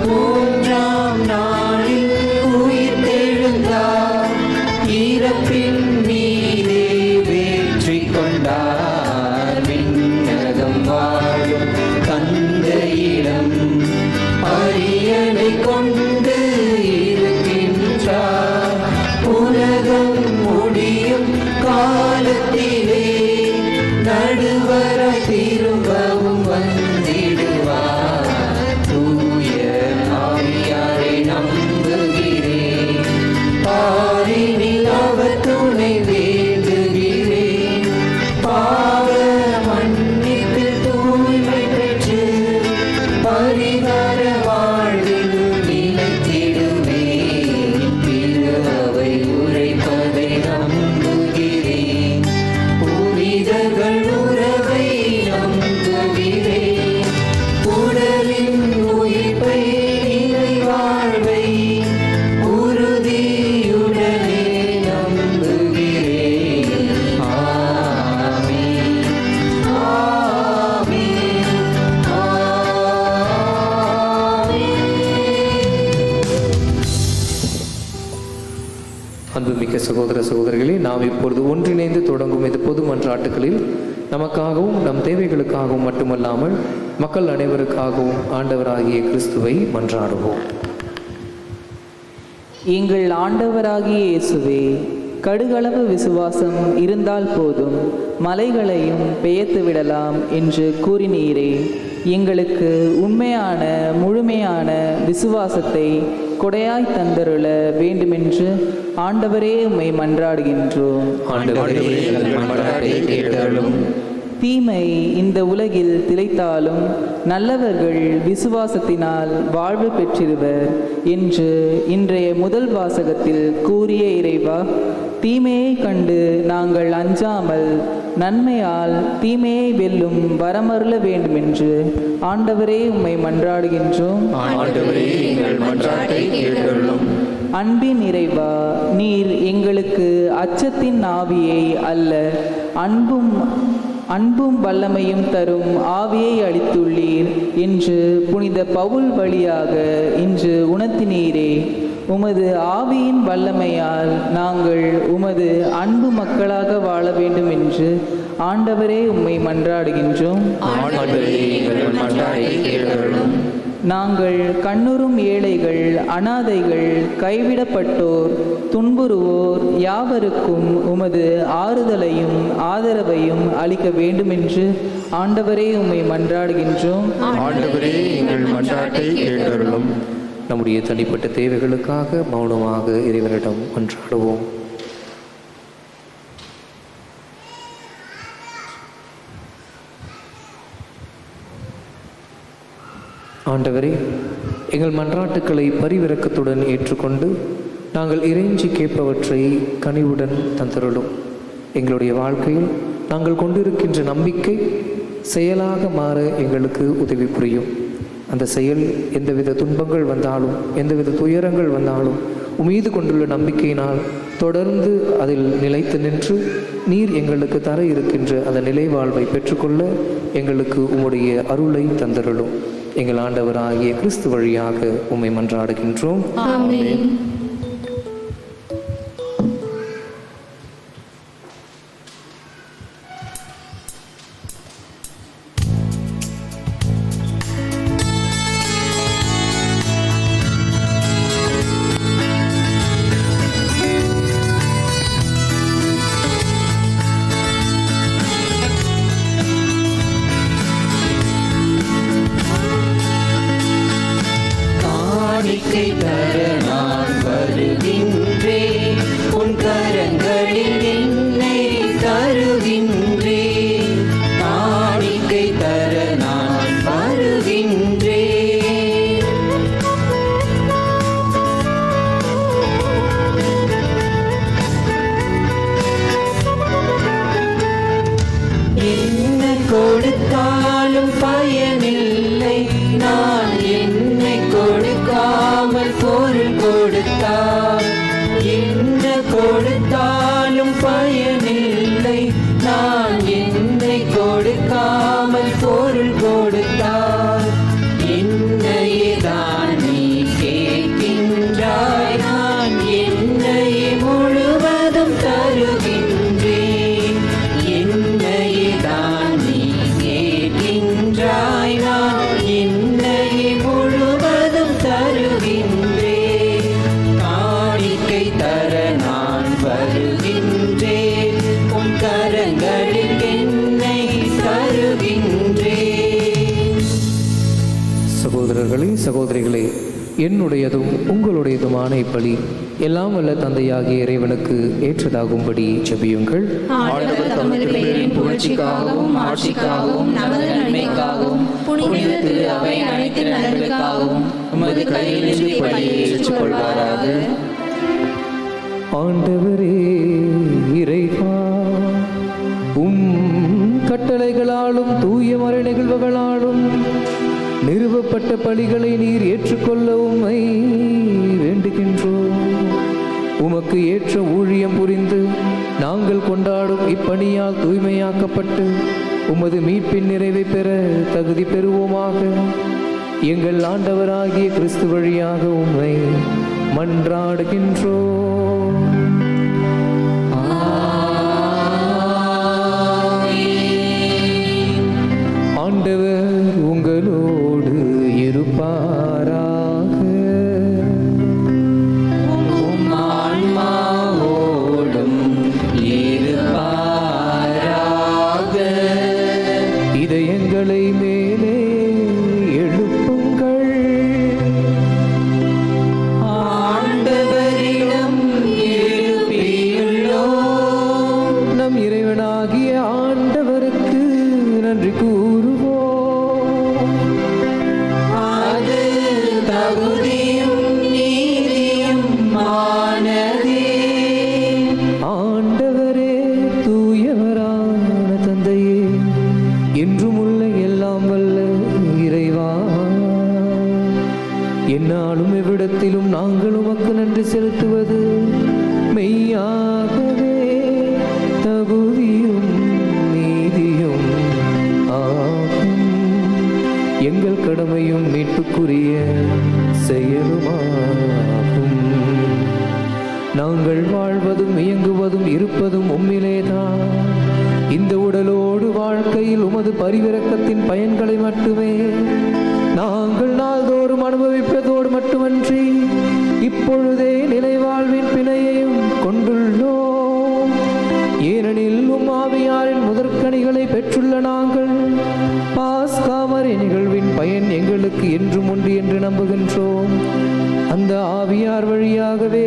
மூன்றாம் நாளில் உயிர் தெழுந்தார், இறப்பின் மீதே வெற்றி கொண்டார். வாழும் தந்தையிடம் அரியணை கொண்டு இருக்கின்றார். உலகம் முடியும் காலத்திலே நடுவராய் திரும்பவும் வந்திடுவார். தூய ஆவியாரை நம்புகிறேன், பாரினில் அவர் துணை வேண்டுகிறேன். பாவ மன்னிப்பில் தூய்மை பெற்று பரிகார வாழ்வில் நிலைத்திடுவேன். திரு அவை உரைப்பதை நம்புகிறேன், புனிதர்கள் உறவை நம்புகிறேன். உடலின் உயிர்ப்பை நிலை வாழ்வை உறுதியுடனே நம்புகிறேன். ஆமென், ஆமென், ஆமென். அன்புமிக்க சகோதர சகோதரிகளே, நாம் இப்பொழுது ஒன்றிணைந்து தொடங்கும் இந்த பொது மன்றாட்டுகளில் நமக்காகவும் நம் தேவைகளுக்காகவும் மட்டுமல்லாமல் மக்கள் அனைவருக்காகவும் ஆண்டவராகிய கிறிஸ்துவை மன்றாடுவோம். எங்கள் ஆண்டவராகிய இயேசுவே, கடுகளவு விசுவாசம் இருந்தால் போதும், மலைகளையும் பெயர்த்து விடலாம் என்று கூறினீரே. எங்களுக்கு உண்மையான முழுமையான விசுவாசத்தை கொடையாய் தந்தருள வேண்டுமென்று ஆண்டவரே உம்மை மன்றாடுகின்றோம். தீமை இந்த உலகில் திளைத்தாலும் நல்லவர்கள் விசுவாசத்தினால் வாழ்வு பெற்றிருவர் என்று இன்றைய முதல் வாசகத்தில் கூறிய இறைவா, தீமையை கண்டு நாங்கள் அஞ்சாமல் நன்மையால் தீமையை வெல்லும் வரமருள வேண்டுமென்று ஆண்டவரே உம்மை மன்றாடுகின்றோம். அன்பின் இறைவா, நீர் எங்களுக்கு அச்சத்தின் ஆவியை அல்ல, அன்பும் வல்லமையும் தரும் ஆவியை அளித்துள்ளீர் என்று புனித பவுல் வழியாக இன்று உணர்த்தினீரே. உமது ஆவியின் வல்லமையால் நாங்கள் உமது அன்பு மக்களாக வாழ வேண்டும் என்று ஆண்டவரே உம்மை மன்றாடுகின்றோம். நாங்கள் கண்ணுறும் ஏழைகள், அனாதைகள், கைவிடப்பட்டோர், துன்புறுவோர் யாவருக்கும் உமது ஆறுதலையும் ஆதரவையும் அளிக்க வேண்டுமென்று ஆண்டவரே உம்மை மன்றாடுகின்றோம். நம்முடைய தனிப்பட்ட தேவைகளுக்காக மௌனமாக இறைவனிடம் மன்றாடுவோம். ஆண்டவரே, எங்கள் மன்றாட்டுக்களை பரிவிரக்கத்துடன் ஏற்றுக்கொண்டு நாங்கள் இறைஞ்சி கேட்பவற்றை கனிவுடன் தந்தருளும். எங்களுடைய வாழ்க்கையில் நாங்கள் கொண்டிருக்கின்ற நம்பிக்கை செயலாக மாற எங்களுக்கு உதவி புரியும். அந்த செயல் எந்தவித துன்பங்கள் வந்தாலும் எந்தவித துயரங்கள் வந்தாலும் உமீது கொண்டுள்ள நம்பிக்கையினால் தொடர்ந்து அதில் நிலைத்து நின்று நீர் எங்களுக்கு தர இருக்கின்ற அந்த நிலை வாழ்வை பெற்றுக்கொள்ள எங்களுக்கு உம்முடைய அருளை தந்தருளும். எங்கள் ஆண்டவராகிய கிறிஸ்து வழியாக உம்மை மன்றாடுகின்றோம். ஆமென். காணிக்கை தர நான் வருகின்றேன், உன் கரங்களில் என்னை தருகின்றேன். காணிக்கை தர நான் வருகின்றேன். என்ன கொடுத்தாலும் பயனில்லை, நான் என்னை கொடுக்காமல் பொருள் கொடுத்தால். என்ன கொடுத்தாலும் பயனில்லை, நான் என்னை கொடுக்காமல் பொருள் கொடுத்தால். என்னையே தான் நீ கேட்கின்றாய், நான் என்னையே முழுவதும் தருகின்றேன். என்னையே தான் நீ கேட்கின்றாய், நான் என்னையே முழுவதும் தருகின்றேன். காணிக்கை தர நான் வருகின்றேன், உன் கரங்களில் என்னை தருகின்றேன். சகோதரர்களே, சகோதரிகளே, என்னுடையதும் உங்களுடையதுமான இப்பலி எல்லாம் வல்ல தந்தையாகிய இறைவனுக்கு ஏற்றதாகும்படி ஜெபியுங்கள். ஆண்டவர் தமது பெயரின் புகழ்ச்சிக்காகவும் ஆட்சிக்காகவும் நமது நன்மைக்காகவும் புனித திரு அவை அனைத்து நலனுக்காகவும் உமது கையிலிருந்து பலியை ஏற்றுக்கொள்வாராக. ஆண்டவரே இறைவா, உம் கட்டளைகளாலும் தூய மறை நிகழ்வுகளாலும் நிறுவப்பட்ட பலிகளை நீர் ஏற்றுக்கொள்ள உம்மை வேண்டுகின்றோம். உமக்கு ஏற்ற ஊழியம் புரிந்து நாங்கள் கொண்டாடும் இப்பணியால் தூய்மையாக்கப்பட்டு உமது மீட்பின் நிறைவை பெற தகுதி பெறுவோமாக. எங்கள் ஆண்டவராகிய கிறிஸ்து வழியாக உம்மை மன்றாடுகின்றோம். ஆண்டவர் உங்களோடு இருப்பாராக. ஆன்மாவோடும் இறைவனாகிய ஆண்டவருக்கு நன்றி கூறுவோம். அது தகுதியும் நீதியும் ஆனதே. ஆண்டவரே, தூயவரான தந்தையே, என்றும் உள்ள எல்லாம் வல்ல இறைவா, என்னாலும் எவ்விடத்திலும் நாங்கள் உமக்கு நன்றி செலுத்துவது மெய்யாகவே தகுதியும் நீதியும் ஆகும். எங்கள் கடமையும் மீட்புக்குரிய செயலுமாகும். நாங்கள் வாழ்வதும் இயங்குவதும் இருப்பதும் உம்மிலேதான். இந்த உடலோடு வாழ்க்கையில் உமது பரிவிரக்கத்தின் பயன்களை மட்டுமே நாங்கள் நாள்தோறும் அனுபவிப்பதோடு மட்டுமன்றி இப்பொழுதே நிலைவாழ்வின் பிணையையும் கொண்டுள்ளோம். ஏனெனில் உம் ஆவியாரின் முதற்கனிகளை பெற்றுள்ள நாங்கள் பாஸ்காமரை நிகழ்வின் பயன் எங்களுக்கு என்றும் உண்டு என்று நம்புகின்றோம். அந்த ஆவியார் வழியாகவே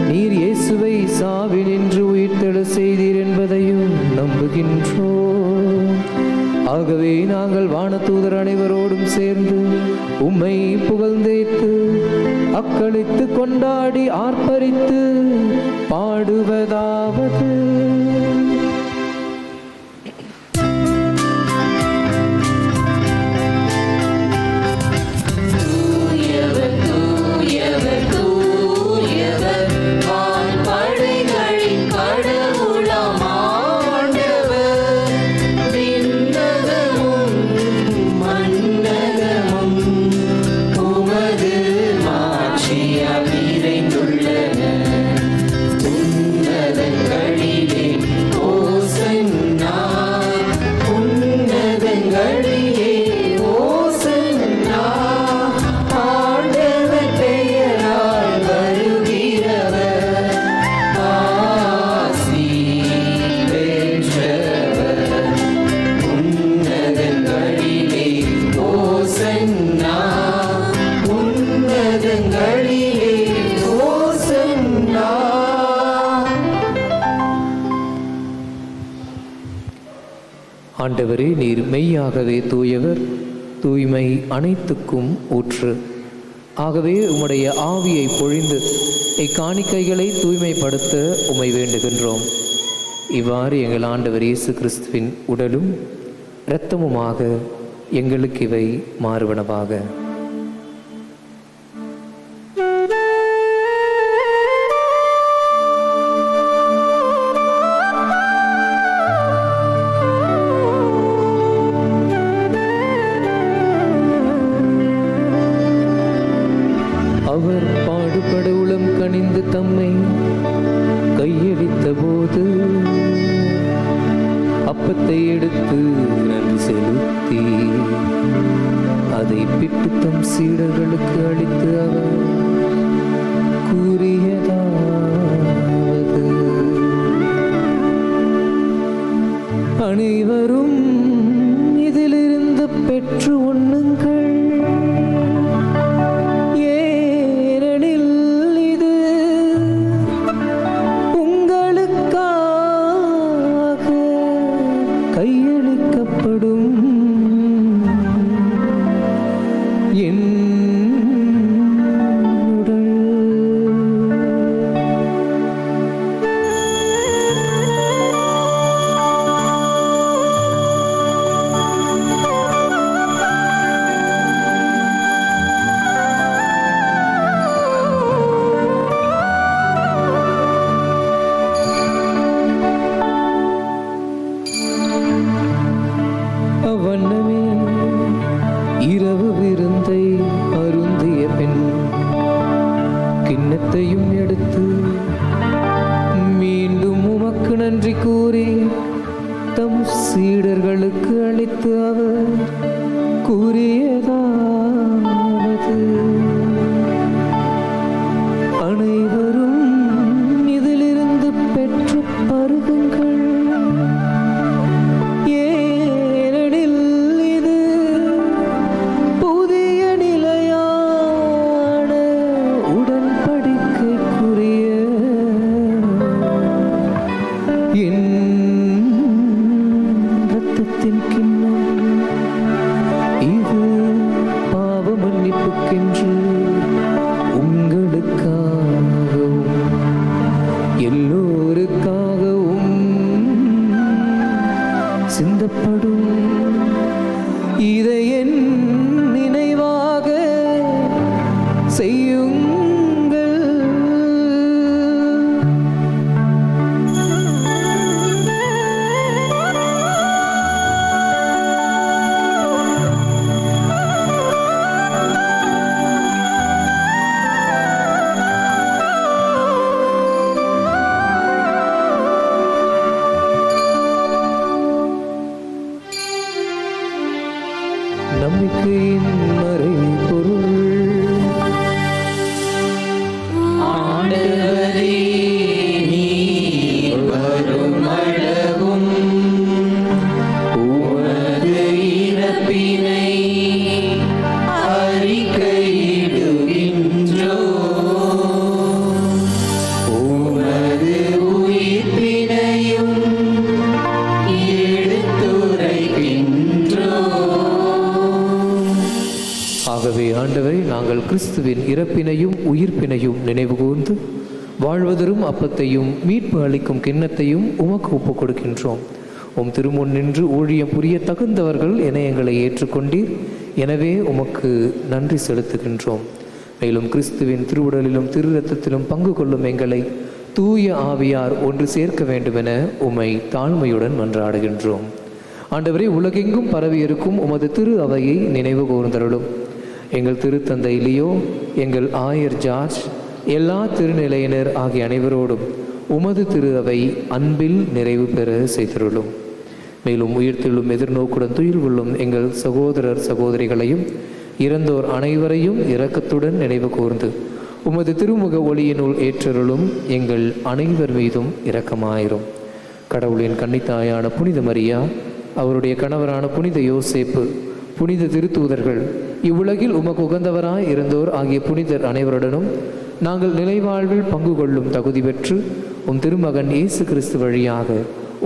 நீர் இயேசுவை சாவினின்று உயிர்த்தெழ செய்தீர் என்பதையும் நம்புகின்றோம். ஆகவே நாங்கள் வானதூதர் அனைவரோடும் சேர்ந்து உம்மை புகழ்ந்தேத்து அக்களித்து கொண்டாடி ஆர்ப்பரித்து பாடுவதாவது: ஆண்டவரே, நீர் மெய்யாகவே தூயவர், தூய்மை அனைத்துக்கும் ஊற்று. ஆகவே உம்முடைய ஆவியை பொழிந்து இக்காணிக்கைகளை தூய்மைப்படுத்த உம்மை வேண்டுகின்றோம். இவ்வாறு எங்கள் ஆண்டவர் இயேசு கிறிஸ்துவின் உடலும் இரத்தமுமாக எங்களுக்கு இவை மாறுவனவாக. அவர் பாடுபட உளம் கனிந்து தம்மை கையளித்த போது அப்பத்தை எடுத்து நன்றி செலுத்தி அதை பிட்டு தம் சீடர்களுக்கு அளித்து அவர் கூறியதாவது: அனைவரும் இதிலிருந்து பெற்று உண்ணுங்கள். கையளிக்கப்படும் என் உடல். அவ்வண்ணமே இரவு விருந்தை அருந்திய பின் கிண்ணத்தையும் எடுத்து மீண்டும் உமக்கு நன்றி கூறி தம் சீடர்களுக்கு அளித்து அவர் கூறியதாவது: அனைவரும் இதிலிருந்து பெற்று பருகுங்கள். என் சிந்தப்படும். இதை என் நினைவாக செய்யுங்கள். நம்பிக்கையின் மறைபொருள். ஆண்டவரே, நீர் வருமளவும் உமது இறப்பினை அறிக்கையிடுகின்றோம். உமது உயிர்ப்பினையும் எடுத்துரைக்கின்றோம். ஆகவே ஆண்டவரை, நாங்கள் கிறிஸ்துவின் இறப்பினையும் உயிர்ப்பினையும் நினைவு கூர்ந்து வாழ்வதரும் அப்பத்தையும் மீட்பு அளிக்கும் கிண்ணத்தையும் உமக்கு ஒப்புக் கொடுக்கின்றோம். உம் திருமுன் நின்று ஊழியம் புரிய தகுந்தவர்கள் என எங்களை ஏற்றுக்கொண்டீர். எனவே உமக்கு நன்றி செலுத்துகின்றோம். மேலும் கிறிஸ்துவின் திருவுடலிலும் திரு இரத்தத்திலும் பங்கு கொள்ளும் எங்களை தூய ஆவியார் ஒன்று சேர்க்க வேண்டுமென உம்மை தாழ்மையுடன் மன்றாடுகின்றோம். ஆண்டவரே, உலகெங்கும் பரவியிருக்கும் உமது திரு அவையை நினைவு கூர்ந்தருளும். எங்கள் திருத்தந்தை லியோ, எங்கள் ஆயர் ஜார்ஜ், எல்லா திருநிலையினர் ஆகிய அனைவரோடும் உமது திரு அவை அன்பில் நிறைவு பெற செய்தருளும். மேலும் உயிர்த்தெழும் எதிர்நோக்குடன் துயில் கொள்ளும் எங்கள் சகோதரர் சகோதரிகளையும் இறந்தோர் அனைவரையும் இரக்கத்துடன் நினைவு கூர்ந்து உமது திருமுக ஒளியினுள் ஏற்றருளும். எங்கள் அனைவர் மீதும் இரக்கமாயிரும். கடவுளின் கன்னித்தாயான புனித மரியா, அவருடைய கணவரான புனித யோசேப்பு, புனித திருத்தூதர்கள், இவ்வுலகில் உமக்கு உகந்தவராய் இருந்தோர் ஆகிய புனிதர் அனைவருடனும் நாங்கள் நிலைவாழ்வில் பங்கு கொள்ளும் தகுதி பெற்று உம் திருமகன் இயேசு கிறிஸ்து வழியாக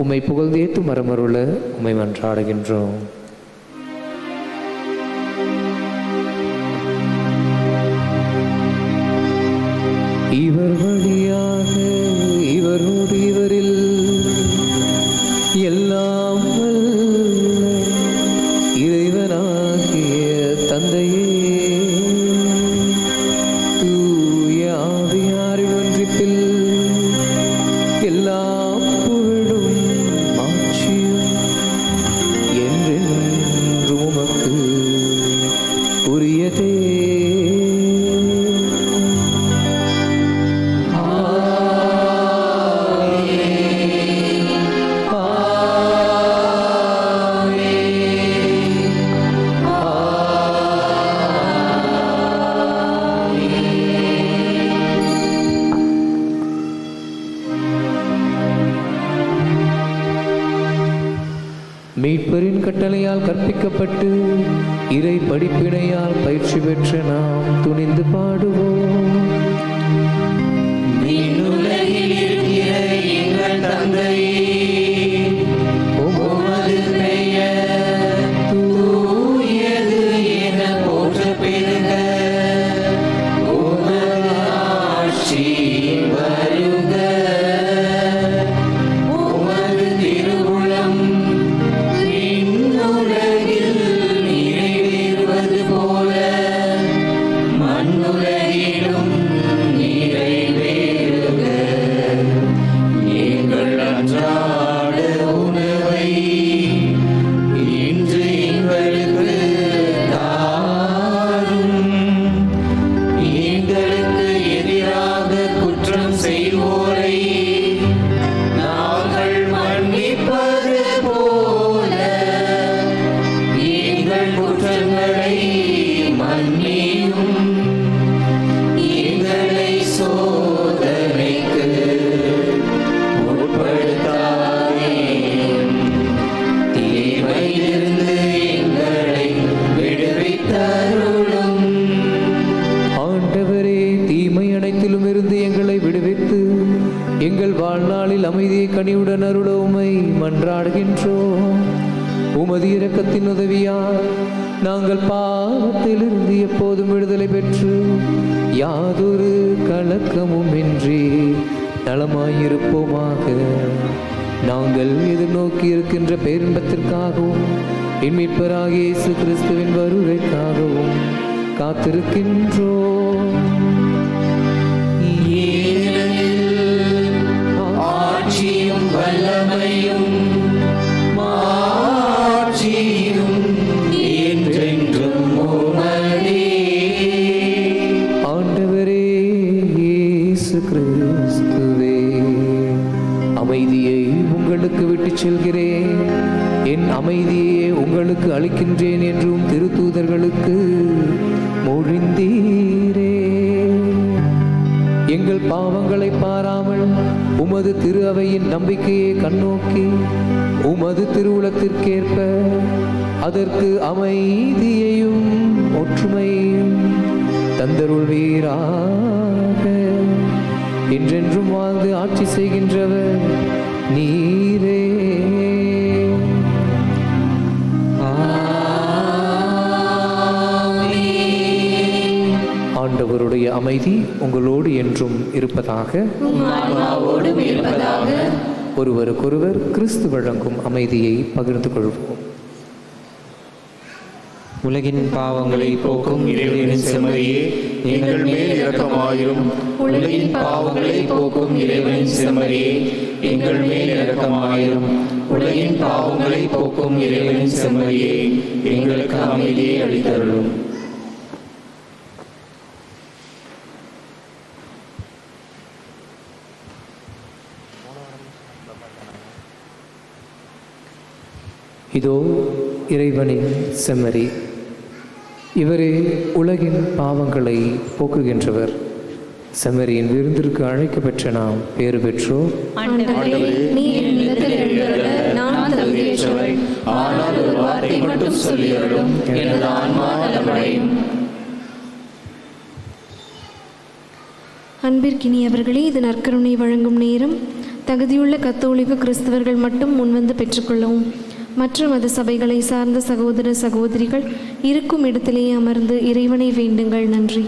உம்மை புகழ்ந்தேத்து மரமருள உம்மை மன்றாடுகின்றோம். இவர் வழியாக இவரோடு இவரில் எல்லாம் வல்ல இறைவனாகிய தந்தையே, தூய ஆவியாரின் ஒன்றிப்பில் எல்லா புகழும் மாட்சியும் என்றென்றும் உமக்கு உரியதே. மீட்பரின் கட்டளையால் கற்பிக்கப்பட்டு இறை படிப்பினையால் பயிற்சி பெற்று நாம் துணிந்து பாடுவோம். விண்ணுலகில் இருக்கிற எங்கள் தந்தையே, உமது பெயர் தூயது என போற்றப் பெறுக. உமது ஆட்சி வருக. உமது திருவுளம் விண்ணுலகில் நிறைவேறுவது போல மண்ணுலகிலும் நிறைவேறுக. எங்கள் அன்றாட உணவை இன்று எங்களுக்கு தாரும். எங்களுக்கு எதிராக குற்றம் செய்வோரை நாங்கள் மன்னிப்பது போல எங்கள் குற்றங்களை மன்னியும். எங்களை சோதனைக்கு உட்படுத்தாதேயும். தீமையிலிருந்து எங்களை விடுவித்தருளும். ஆண்டவரே, தீமை அனைத்திலும் இருந்து எங்களை விடுவித்து எங்கள் வாழ்நாளில் அமைதியை கனிவுடன் அருள உம்மை மன்றாடுகின்றோம். உமது இரக்கத்தின் உதவியால் நாங்கள் பாவத்திலிருந்து எப்போதும் விடுதலை பெற்று யாதொரு கலக்கமும் இன்றி நலமாயிருப்போமாக. நாங்கள் எதிர்நோக்கி இருக்கின்ற பேரின்பத்திற்காகவும் என் மீட்பராகிய இயேசு கிறிஸ்துவின் வருகைக்காகவும் காத்திருக்கின்றோம். ஆட்சியும் வல்லமையும் மாட்சியும் என்றென்றும் உமதே. ஆண்டவரே இயேசு கிறிஸ்துவே, அமைதியை உங்களுக்கு விட்டுச் செல்கிறேன், என் அமைதியை உங்களுக்கு அளிக்கின்றேன் என்றும் திருத்தூதர்களுக்கு மொழிந்தீரே. எங்கள் பாவங்களை பாராமல் உமது திரு அவையின் நம்பிக்கையை கண்ணோக்கி உமது திருவுளத்திற்கேற்ப அதற்கு அமைதியையும் ஒற்றுமையும் தந்தருள்வீராக. என்றென்றும் வாழ்ந்து ஆட்சி செய்கின்றவர் நீரே. ஆண்டவருடைய அமைதி உங்களோடு என்றும் இருப்பதாக. ஒருவருக்கொருவர் கிறிஸ்து வழங்கும் அமைதியை பகிர்ந்து கொள்வோம். உலகின் பாவங்களை போக்கும் இறைவனின் செம்மறியே, எங்கள் மேல் இரக்கமாயிரும். உலகின் பாவங்களை போக்கும் இறைவனின் செம்மறியே, எங்கள் மேல் இரக்கமாயிரும். உலகின் பாவங்களை போக்கும் இறைவனின் செம்மறியே, எங்களுக்கு அமைதியை அளித்தருளும். இதோ இறைவனின் செம்மறி, இவரே உலகின் பாவங்களை போக்குகின்றவர். செம்மறியின் விருந்திற்கு அழைக்கப்பெற்ற நாம் பேறு பெற்றோர். ஆனால் ஒரு வார்த்தை மட்டும் சொல்லியருளும், எனது ஆன்மா நலமடையும். அன்பிற்கினியவர்களே, இது நற்கருணை வழங்கும் நேரம். தகுதியுள்ள கத்தோலிக்க கிறிஸ்தவர்கள் மட்டும் முன்வந்து பெற்றுக்கொள்ளவும். மற்ற மத சபைகளை சார்ந்த சகோதர சகோதரிகள் இருக்கும் இடத்திலேயே அமர்ந்து இறைவனை வேண்டுங்கள். நன்றி.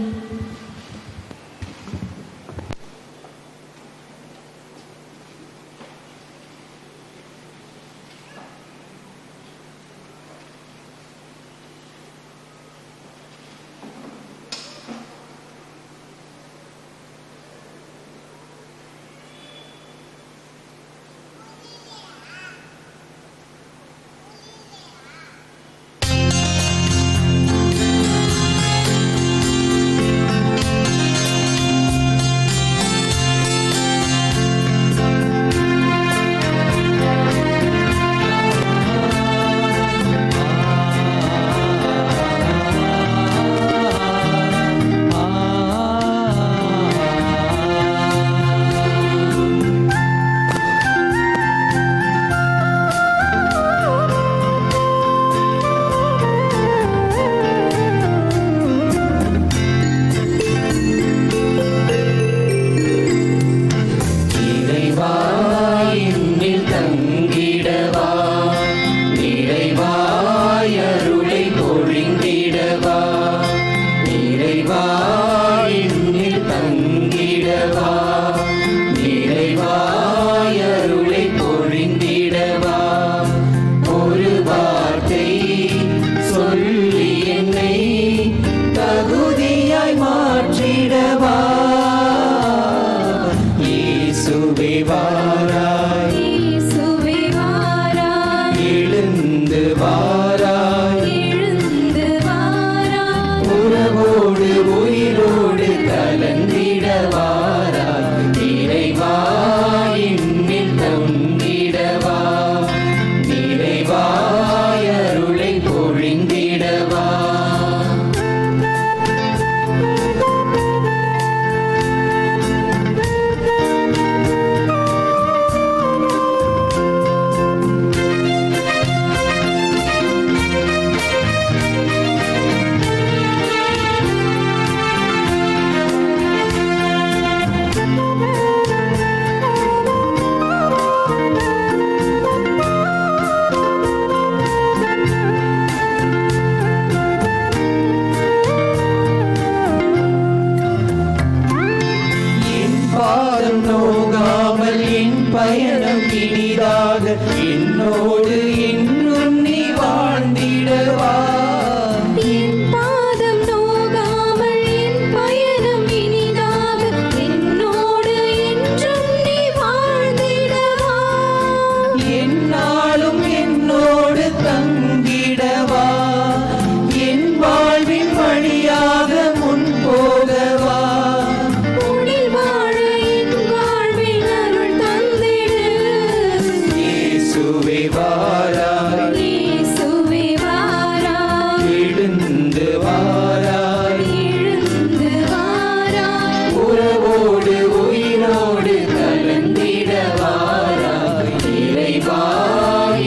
வாராய், இயேசுவே வாராய், எழுந்து வாராய், எழுந்து வாராய், உறவோடு உயிரோடு கலந்திட வாராய், இறைவா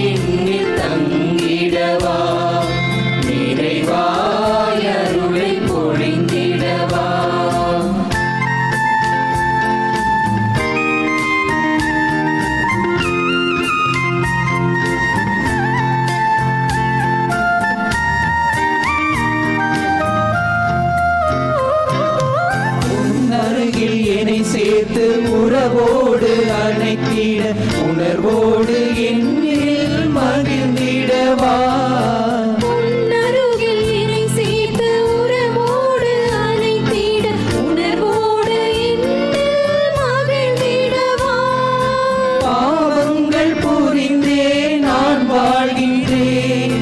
என்னில் தங்கிடவா, நிறைவாய் அருளை பொழிந்திடவா. அருகில் என்னை சேர்த்து உறவோடு அணைத்திட, உணர்வோடு என்னில் மகிழ்ந்திடவா. உன்னருகில் என்னை சேர்த்து உறவோடு அணைத்திட, உணர்வோடு என்னில் மகிழ்ந்திடவா. பாவங்கள் புரிந்தே நான் வாழ்கின்றேன்,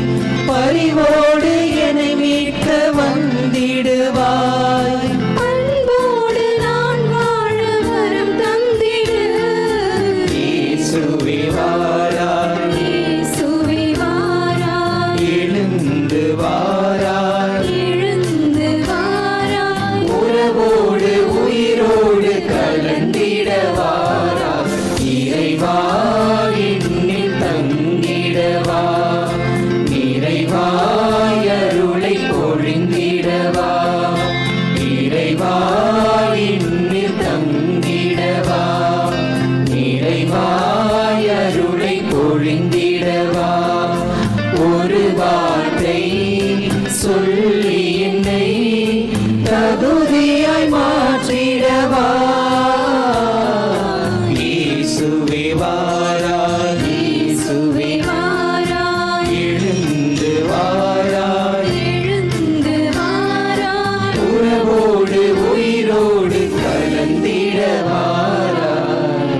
பரிவோடு என்னை மீட்க வந்திடுவாய். அன்போடு நான் வாழ வரம் தந்திடு, இயேசுவே வாராய், இயேசுவே வாராய், எழுந்து வாராய், எழுந்து வாராய், உறவோடு உயிரோடு கலந்திட வாராய், இறைவா என்னில் தங்கிடவா, நிறைவாய் அருளை பொழிந்திடவா, இறைவா என்னில் தங்கிடவா, நிறைவாய் அருளை பொழிந்திடவா. ஒரு வார்த்தை சொல்லி என்னை தகுதியாய் மாற்றிடவா. இயேசுவே வாராய், இயேசுவே வாராய், எழுந்து வாராய், எழுந்து வாராய், உறவோடு உயிரோடு கலந்திட வாராய்.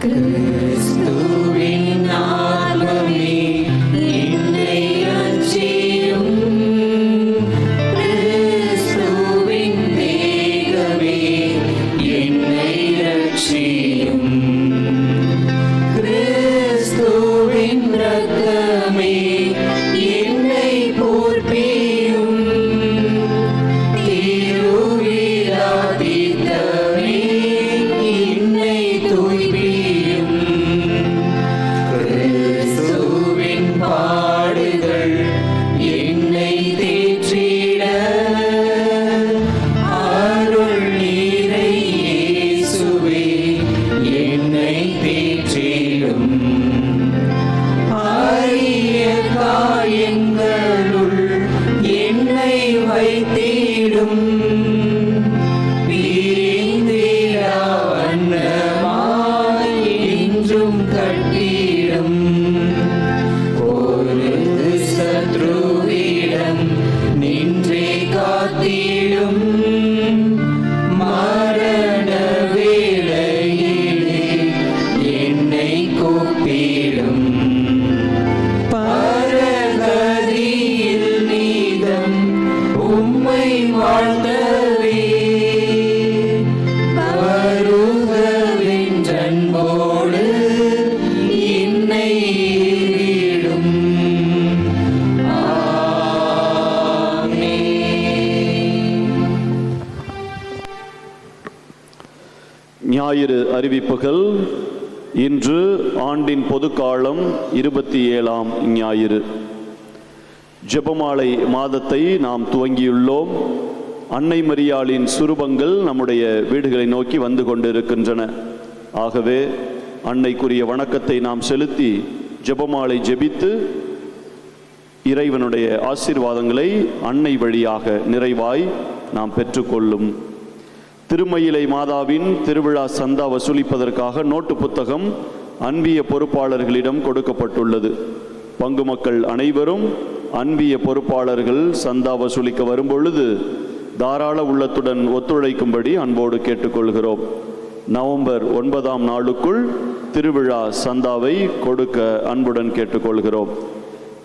கிறிஸ்துவின் ஆத்மமே என்னை ரட்சியும், கிறிஸ்துவின் தேகமே என்னை ரட்சியும், கிறிஸ்துவின் இரத்தமே என்னை போர்ப்பியும், திருவிழாதீத்தமே என்னை தூய்ப்பியும், கிறிஸ்துவின் பாடுகள் என்னை தேற்றிட, அருள் நீரை இயேசுவே என்னை தேற்றிடும், அரிய காயங்களுள் என்னை வைத்திடும், பிரிந்திடா வண்ணமாய் என்றும் கட்டிடும், ஒரு சத்ருவிடம் நின்றே காத்திடும், மரண வேளையிலே என்னை கூப்பிடும், பரகதியில் நீதம் உம்மை வாழ்ந்தவே, வருகவென்றன்போடு என்னை ஈடும். ஞாயிறு அறிவிப்புகள். இன்று ஆண்டின் பொதுக்காலம் 27ஆம் ஞாயிறு. ஜெபமாலை மாதத்தை நாம் துவங்கியுள்ளோம். அன்னை மரியாளின் சுரூபங்கள் நம்முடைய வீடுகளை நோக்கி வந்து கொண்டிருக்கின்றன. ஆகவே அன்னைக்குரிய வணக்கத்தை நாம் செலுத்தி ஜெபமாலை ஜெபித்து இறைவனுடைய ஆசீர்வாதங்களை அன்னை வழியாக நிறைவாய் நாம் பெற்றுக்கொள்ளும். திருமயிலை மாதாவின் திருவிழா சந்தா வசூலிப்பதற்காக நோட்டு புத்தகம் அன்பிய பொறுப்பாளர்களிடம் கொடுக்கப்பட்டுள்ளது. பங்கு மக்கள் அனைவரும் அன்பிய பொறுப்பாளர்கள் சந்தா வசூலிக்க வரும்பொழுது தாராள உள்ளத்துடன் ஒத்துழைக்கும்படி அன்போடு கேட்டுக்கொள்கிறோம். நவம்பர் 9ஆம் நாளுக்குள் திருவிழா சந்தாவை கொடுக்க அன்புடன் கேட்டுக்கொள்கிறோம்.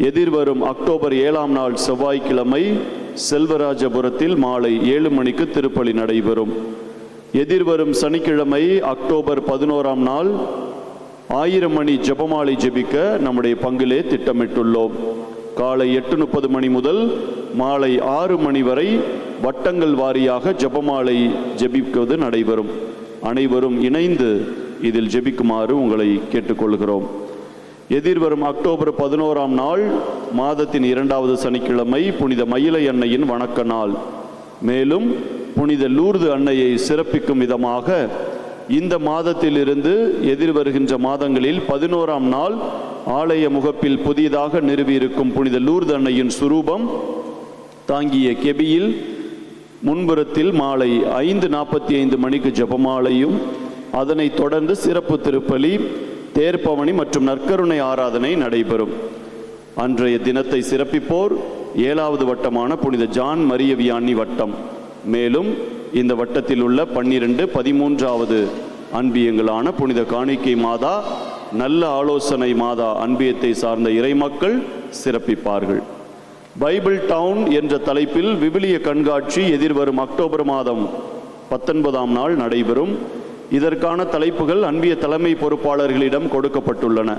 எதிர்வரும் அக்டோபர் 7ஆம் நாள் செவ்வாய்க்கிழமை செல்வராஜபுரத்தில் மாலை 7 மணிக்கு திருப்பலி நடைபெறும். எதிர்வரும் சனிக்கிழமை அக்டோபர் 11ஆம் நாள் 1000 மணி ஜெபமாலை ஜெபிக்க நம்முடைய பங்கிலே திட்டமிட்டுள்ளோம். காலை 8:30 மணி முதல் மாலை 6 மணி வரை வட்டங்கள் வாரியாக ஜெபமாலை ஜெபிக்குவது நடைபெறும். அனைவரும் இணைந்து இதில் ஜெபிக்குமாறு உங்களை கேட்டுக்கொள்கிறோம். எதிர்வரும் அக்டோபர் 11ஆம் நாள் மாதத்தின் 2வது சனிக்கிழமை புனித மயிலை அன்னையின் வணக்க நாள். மேலும் புனித லூர்து அன்னையை சிறப்பிக்கும் விதமாக இந்த மாதத்திலிருந்து எதிர்வருகின்ற மாதங்களில் 11ஆம் நாள் ஆலய முகப்பில் புதிதாக நிறுவியிருக்கும் புனித லூர்து அன்னையின் சுரூபம் தாங்கிய கெபியில் முன்புறத்தில் மாலை 5:45 மணிக்கு ஜெபமாலையும், அதனைத் தொடர்ந்து சிறப்பு திருப்பலி, தேர்ப்பவனி மற்றும் நற்கருணை ஆராதனை நடைபெறும். அன்றைய தினத்தை சிறப்பிப்போர் 7வது வட்டமான புனித ஜான் மரிய வியானி வட்டம். மேலும் இந்த வட்டத்தில் உள்ள 12, 13வது அன்பியங்களான புனித காணிக்கை மாதா, நல்ல ஆலோசனை மாதா அன்பியத்தை சார்ந்த இறைமக்கள் சிறப்பிப்பார்கள். பைபிள் டவுன் என்ற தலைப்பில் விவிலிய கண்காட்சி எதிர்வரும் அக்டோபர் மாதம் 19ஆம் நாள் நடைபெறும். இதற்கான தலைப்புகள் அன்பிய தலைமை பொறுப்பாளர்களிடம் கொடுக்கப்பட்டுள்ளன.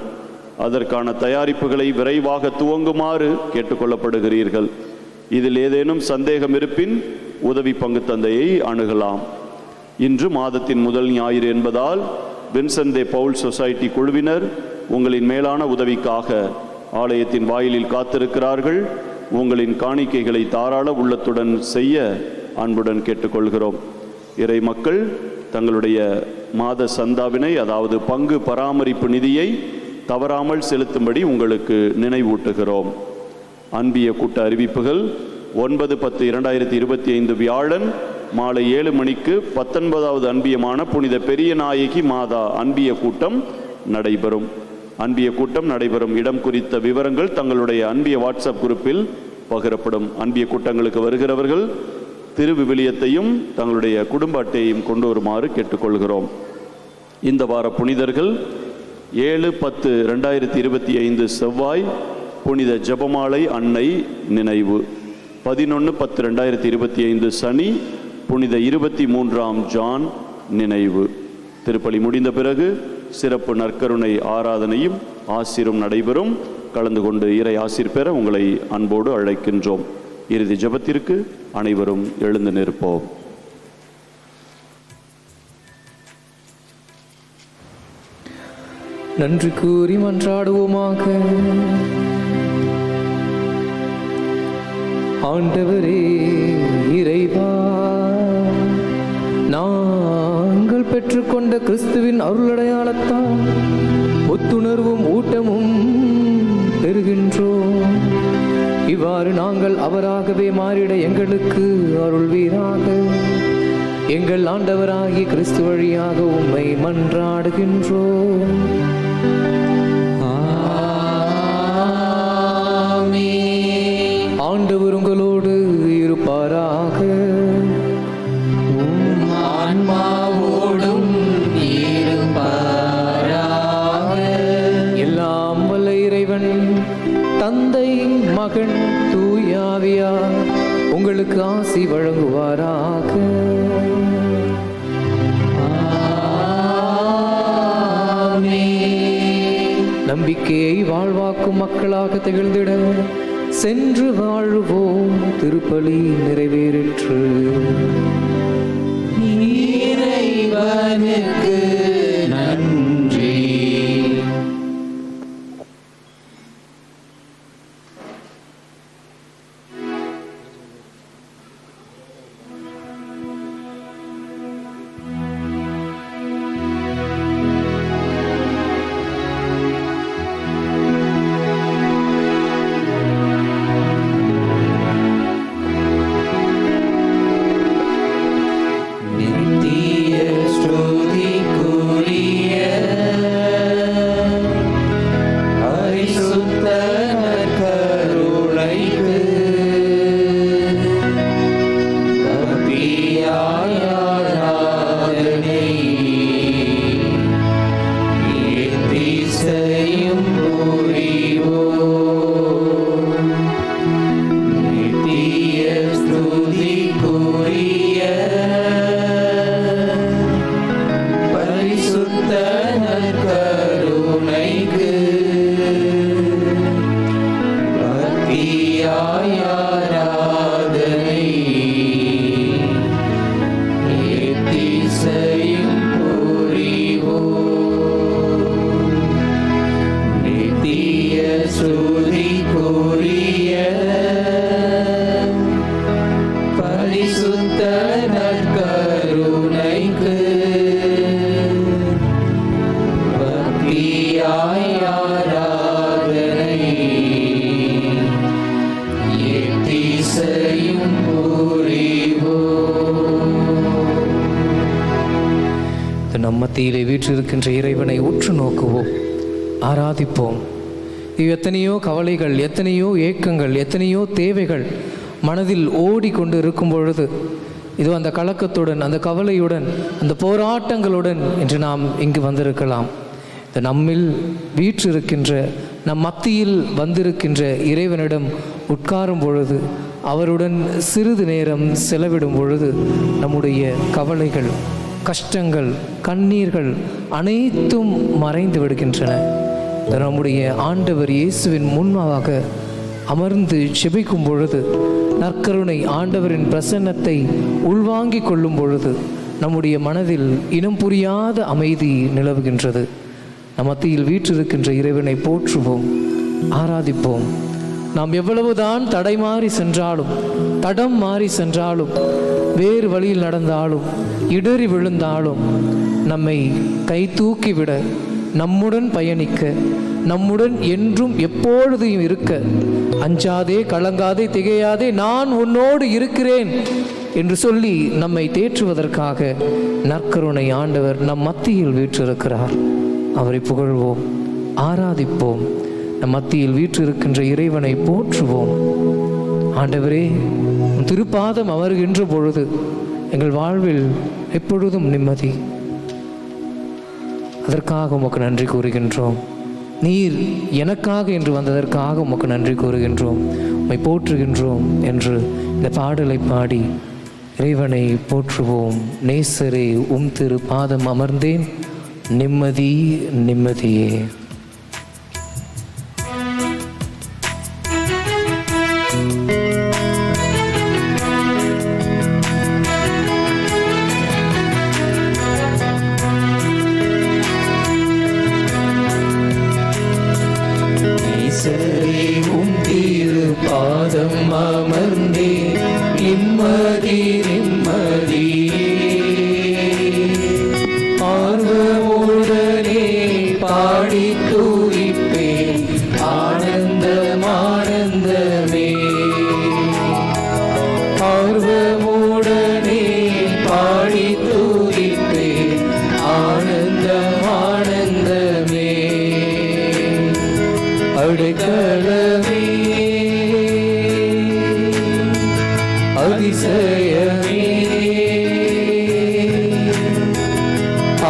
அதற்கான தயாரிப்புகளை விரைவாக துவங்குமாறு கேட்டுக்கொள்ளப்படுகிறீர்கள். இதில் ஏதேனும் சந்தேகம் இருப்பின் உதவி பங்கு தந்தையை அணுகலாம். இன்று மாதத்தின் முதல் ஞாயிறு என்பதால் வின்சென்ட் தே பவுல் சொசைட்டி குழுவினர் உங்களின் மேலான உதவிக்காக ஆலயத்தின் வாயிலில் காத்திருக்கிறார்கள். உங்களின் காணிக்கைகளை தாராள உள்ளத்துடன் செய்ய அன்புடன் கேட்டுக்கொள்கிறோம். இறை மக்கள் தங்களுடைய மாத சந்தாவினை, அதாவது பங்கு பராமரிப்பு நிதியை தவறாமல் செலுத்தும்படி உங்களுக்கு நினைவூட்டுகிறோம். அன்பிய கூட்ட அறிவிப்புகள் 9/10/2025 வியாழன் மாலை 7 மணிக்கு 19வது அன்பியமான புனித பெரிய நாயகி மாதா அன்பிய கூட்டம் நடைபெறும். அன்பிய கூட்டம் நடைபெறும் இடம் குறித்த விவரங்கள் தங்களுடைய அன்பிய வாட்ஸ்அப் குரூப்பில் பகிரப்படும். அன்பிய கூட்டங்களுக்கு வருகிறவர்கள் திருவிவிலியத்தையும் தங்களுடைய குடும்ப அட்டையையும் கொண்டு வருமாறு கேட்டுக்கொள்கிறோம். இந்த வார புனிதர்கள் 7/10/2025 செவ்வாய் புனித ஜெபமாலை அன்னை நினைவு. 11/10/2025 சனி புனித 23ஆம் ஜான் நினைவு. திருப்பலி முடிந்த பிறகு சிறப்பு நற்கருணை ஆராதனையும் ஆசிரும் நடைபெறும். கலந்து கொண்டு இறை ஆசீர் பெற உங்களை அன்போடு அழைக்கின்றோம். இறுதி ஜெபத்திற்கு அனைவரும் எழுந்து நிற்போம். நன்றி கூறி மன்றாடுவோமாக. ஆண்டவரே இறைவா, நாங்கள் பெற்றுக்கொண்ட கிறிஸ்துவின் அருளடையாளத்தால் ஒத்துணர்வும் ஊட்டமும் பெறுகின்றோம். இவ்வாறு நாங்கள் அவராகவே மாறிட எங்களுக்கு அருள்வீராக. எங்கள் ஆண்டவராகிய கிறிஸ்து வழியாக உம்மை மன்றாடுகின்றோம். ஆண்டவர் உங்களோடு இருப்பாராக. ஆன்மாவோடும் இருப்பாராக. எல்லாம் வல்ல இறைவன் தந்தை, மகன், தூயாவியார் உங்களுக்கு ஆசி வழங்குவாராக. நம்பிக்கையை வாழ்வாக்கும் மக்களாக திகழ்ந்திட சென்று வாழ்வோம். திருப்பலி நிறைவேறிற்று. இறைவனுக்கு நன்றி. நம் மத்தியிலே வீற்றிருக்கின்ற இறைவனை உற்று நோக்குவோம், ஆராதிப்போம். எத்தனையோ கவலைகள், எத்தனையோ ஏக்கங்கள், எத்தனையோ தேவைகள் மனதில் ஓடிக்கொண்டு இருக்கும் பொழுது, இதோ அந்த கலக்கத்துடன், அந்த கவலையுடன், அந்த போராட்டங்களுடன் இன்று நாம் இங்கு வந்திருக்கலாம். இந்த நம்மில் வீற்றிருக்கின்ற, நம் மத்தியில் வந்திருக்கின்ற இறைவனிடம் உட்காரும் பொழுது, அவருடன் சிறிது நேரம் செலவிடும் பொழுது, நம்முடைய கவலைகள், கஷ்டங்கள், கண்ணீர்கள் அனைத்தும் மறைந்து விடுகின்றன. நம்முடைய ஆண்டவர் இயேசுவின் முன்பாக அமர்ந்து செபிக்கும் பொழுது, நற்கருணை ஆண்டவரின் பிரசன்னத்தை உள்வாங்கிக் கொள்ளும் பொழுது நம்முடைய மனதில் இனம் புரியாத அமைதி நிலவுகின்றது. நம் மத்தியில் வீற்றிருக்கின்ற இறைவனை போற்றுவோம், ஆராதிப்போம். நாம் எவ்வளவுதான் தடை மாறி சென்றாலும், தடம் மாறி சென்றாலும், வேறு வழியில் நடந்தாலும், இடறி விழுந்தாலும், நம்மை கை தூக்கிவிட, நம்முடன் பயணிக்க, நம்முடன் என்றும் எப்பொழுதையும் இருக்க, அஞ்சாதே, கலங்காதே, திகையாதே, நான் உன்னோடு இருக்கிறேன் என்று சொல்லி நம்மை தேற்றுவதற்காக நற்கருணை ஆண்டவர் நம் மத்தியில் வீற்றிருக்கிறார். அவரை புகழ்வோம், ஆராதிப்போம். நம் மத்தியில் வீற்றிருக்கின்ற இறைவனை போற்றுவோம். ஆண்டவரே, திருப்பாதம் அமர்கின்ற பொழுது எங்கள் வாழ்வில் எப்பொழுதும் நிம்மதி. அதற்காக உமக்கு நன்றி கூறுகின்றோம். நீர் எனக்காக என்று வந்ததற்காக உமக்கு நன்றி கூறுகின்றோம், உம்மை போற்றுகின்றோம் என்று இந்த பாடலை பாடி இறைவனை போற்றுவோம். நேசரே, உம் திரு பாதம் அமர்ந்தேன், நிம்மதி நிம்மதியே. பாதம் அமர்ந்தே நிம்மதி நிம்மதியே. ஆர்வமுடனே பாடி துதிப்பேன், ஆனந்தம் ஆனந்தமே. ஆர்வமுடனே பாடி துதிப்பேன், ஆனந்தம் ஆனந்தமே. அடைக்கலமே, அதிசயமே,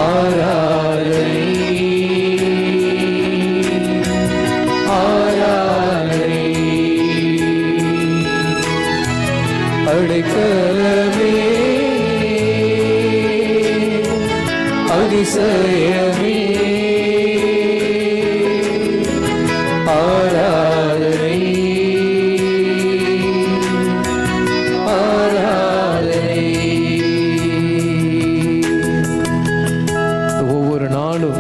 ஆராதனை ஆராதனை. அடைக்கலமே, அதிசயமே, ஆராதனை ஆராதனை. ஒவ்வொரு நாளும்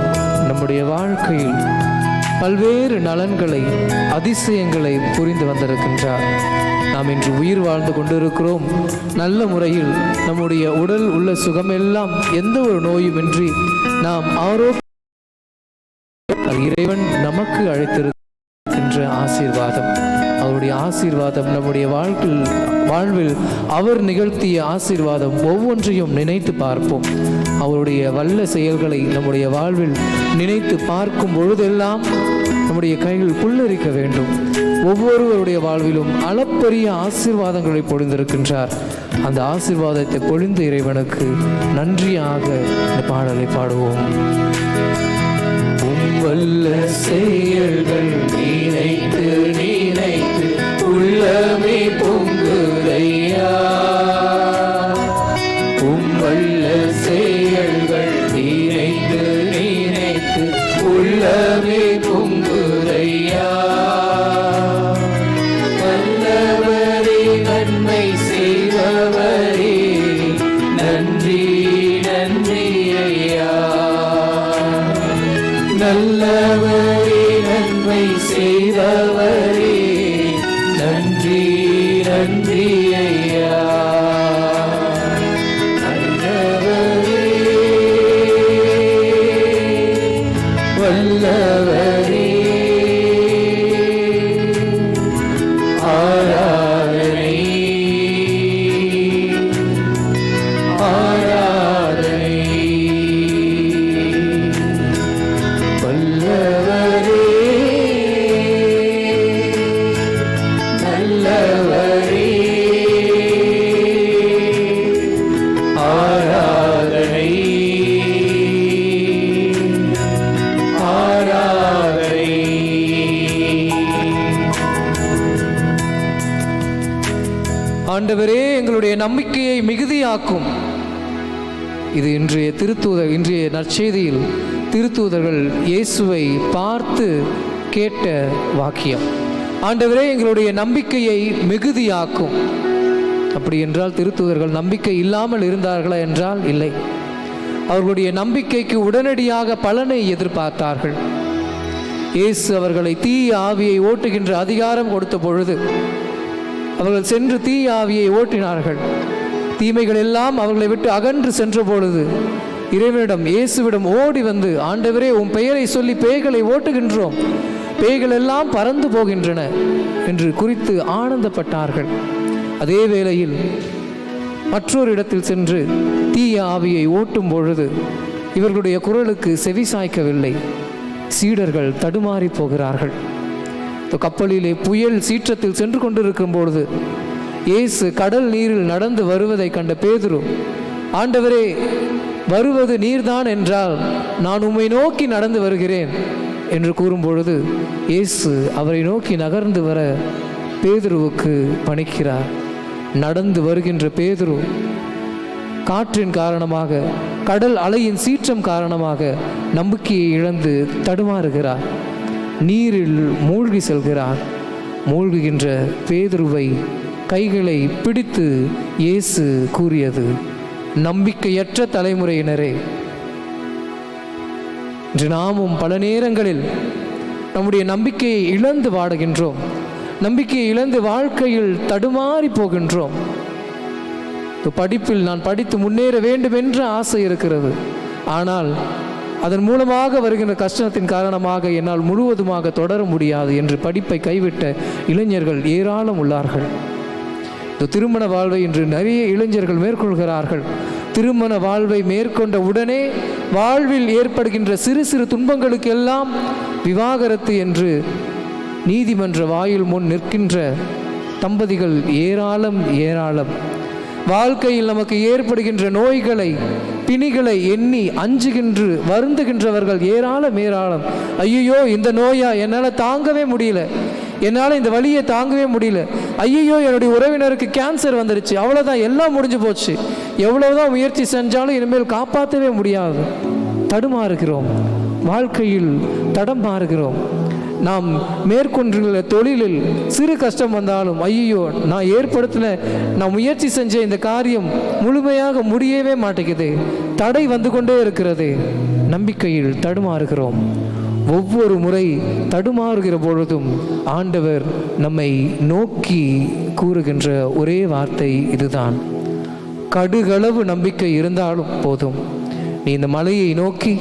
நம்முடைய வாழ்க்கையில் பல்வேறு நலன்களை, அதிசயங்களை புரிந்து வந்திருக்கின்றார். நாம் இன்று உயிர் வாழ்ந்து கொண்டிருக்கிறோம். நல்ல முறையில் நம்முடைய உடல் உள்ள சுகமெல்லாம் எந்த ஒரு நோயுமின்றி நாம் ஆரோக்கிய இறைவன் நமக்கு அழைத்திருக்கின்ற ஆசீர்வாதம், அவருடைய ஆசீர்வாதம், நம்முடைய வாழ்வில் அவர் நிகழ்த்திய ஆசீர்வாதம் ஒவ்வொன்றையும் நினைத்து பார்ப்போம். அவருடைய வல்ல செயல்களை நம்முடைய வாழ்வில் நினைத்து பார்க்கும் பொழுதெல்லாம் நம்முடைய கைகள் புல்லரிக்க வேண்டும். ஒவ்வொருவருடைய வாழ்விலும் அளப்பரிய ஆசீர்வாதங்களை பொழிந்திருக்கின்றார். அந்த ஆசீர்வாதத்தை பொழிந்த இறைவனுக்கு நன்றியாக இந்த பாடலை பாடுவோம். வல்ல செயல்கள் நினைத்து நினைத்து உள்ளமே பொங்குதையா. வல்ல செயல்கள் நினைத்து நினைத்து உள்ளமே பொங்குதையா. வல்லவரே, நன்மை செய்பவரே, நன்றி நன்றி ஐயா. நல்லவரே, நன்மை செய்தவரே, நன்றி நன்றி ஐயா. நல்லவரே, வல்லவரே, ஆராதனை ஆராதனை. ஆண்டவரே எங்களுடைய நம்பிக்கையை மிகுதியாக்கும். இது இன்றைய நற்செய்தியில் திருத்தூதர்கள் இயேசுவை பார்த்து கேட்ட வாக்கியம். ஆண்டவரே எங்களுடைய நம்பிக்கையை மிகுதியாக்கும். அப்படி என்றால் திருத்தூதர்கள் நம்பிக்கை இல்லாமல் இருந்தார்களா என்றால் இல்லை. அவர்களுடைய நம்பிக்கைக்கு உடனடியாக பலனை எதிர்பார்த்தார்கள். இயேசு அவர்களை தீய ஆவியை ஓட்டுகின்ற அதிகாரம் கொடுத்த பொழுது அவர்கள் சென்று தீய ஆவியை ஓட்டினார்கள். தீமைகள் எல்லாம் அவர்களை விட்டு அகன்று சென்ற பொழுது இறைவனிடம் இயேசுவிடம் ஓடி வந்து, ஆண்டவரே உம் பெயரை சொல்லி பேய்களை ஓட்டுகின்றோம், பேய்கள் எல்லாம் பறந்து போகின்றன என்று குறித்து ஆனந்தப்பட்டார்கள். அதே வேளையில் மற்றொரு இடத்தில் சென்று தீய ஆவியை ஓட்டும் பொழுது இவர்களுடைய குரலுக்கு செவி சாய்க்கவில்லை. சீடர்கள் தடுமாறி போகிறார்கள். கப்பலிலே புயல் சீற்றத்தில் சென்று கொண்டிருக்கும் பொழுது இயேசு கடல் நீரில் நடந்து வருவதை கண்ட பேதுரு, ஆண்டவரே வருவது நீர்தான் என்றால் நான் உம்மை நோக்கி நடந்து வருகிறேன் என்று கூறும்பொழுது இயேசு அவரை நோக்கி நகர்ந்து வர பேதுருவுக்கு பணிக்கிறார். நடந்து வருகின்ற பேதுரு காற்றின் காரணமாக, கடல் அலையின் சீற்றம் காரணமாக நம்பிக்கையை இழந்து தடுமாறுகிறார். நீரில் மூழ்கி செல்கிறார். மூழ்குகின்ற பேதுருவை கைகளை பிடித்து இயேசு கூறியது, நம்பிக்கையற்ற தலைமுறையினரே. இன்று நாமும் பல நேரங்களில் நம்முடைய நம்பிக்கையை இழந்து வாடுகின்றோம். நம்பிக்கையை இழந்து வாழ்க்கையில் தடுமாறி போகின்றோம். படிப்பில் நான் படித்து முன்னேற வேண்டும் என்ற ஆசை இருக்கிறது. ஆனால் அதன் மூலமாக வருகின்ற கஷ்டத்தின் காரணமாக என்னால் முழுவதுமாக தொடர முடியாது என்று படிப்பை கைவிட்ட இளைஞர்கள் ஏராளம் உள்ளார்கள். திருமண வாழ்வை இன்று நிறைய இளைஞர்கள் மேற்கொள்கிறார்கள். திருமண வாழ்வை மேற்கொண்ட உடனே வாழ்வில் ஏற்படுகின்ற சிறு சிறு துன்பங்களுக்கு எல்லாம் விவாகரத்து என்று நீதிமன்ற வாயில் முன் நிற்கின்ற தம்பதிகள் ஏராளம். வாழ்க்கையில் நமக்கு ஏற்படுகின்ற நோய்களை, பிணிகளை எண்ணி அஞ்சுகின்ற வருந்துகின்றவர்கள் ஏராளம். ஐயோ இந்த நோயா, என்னால் தாங்கவே முடியல, என்னால் இந்த வலியை தாங்கவே முடியல, ஐயோ என்னுடைய உறவினருக்கு கேன்சர் வந்துருச்சு, அவ்வளோதான், எல்லாம் முடிஞ்சு போச்சு, எவ்வளவுதான் முயற்சி செஞ்சாலும் இனிமேல் காப்பாற்றவே முடியாது. தடுமாறுகிறோம், வாழ்க்கையில் தடம் மாறுகிறோம். நாம் மேற்கொண்டுள்ள தொழிலில் சிறு கஷ்டம் வந்தாலும் ஐயோ நான் முயற்சி செஞ்ச இந்த காரியம் முழுமையாக முடியவே மாட்டேங்குது, தடை வந்து கொண்டே இருக்கிறது. நம்பிக்கையில் தடுமாறுகிறோம். ஒவ்வொரு முறை தடுமாறுகிற பொழுதும் ஆண்டவர் நம்மை நோக்கி கூறுகின்ற ஒரே வார்த்தை இதுதான், கடுகளவு நம்பிக்கை இருந்தாலும் போதும், நீ இந்த மலையை நோக்கி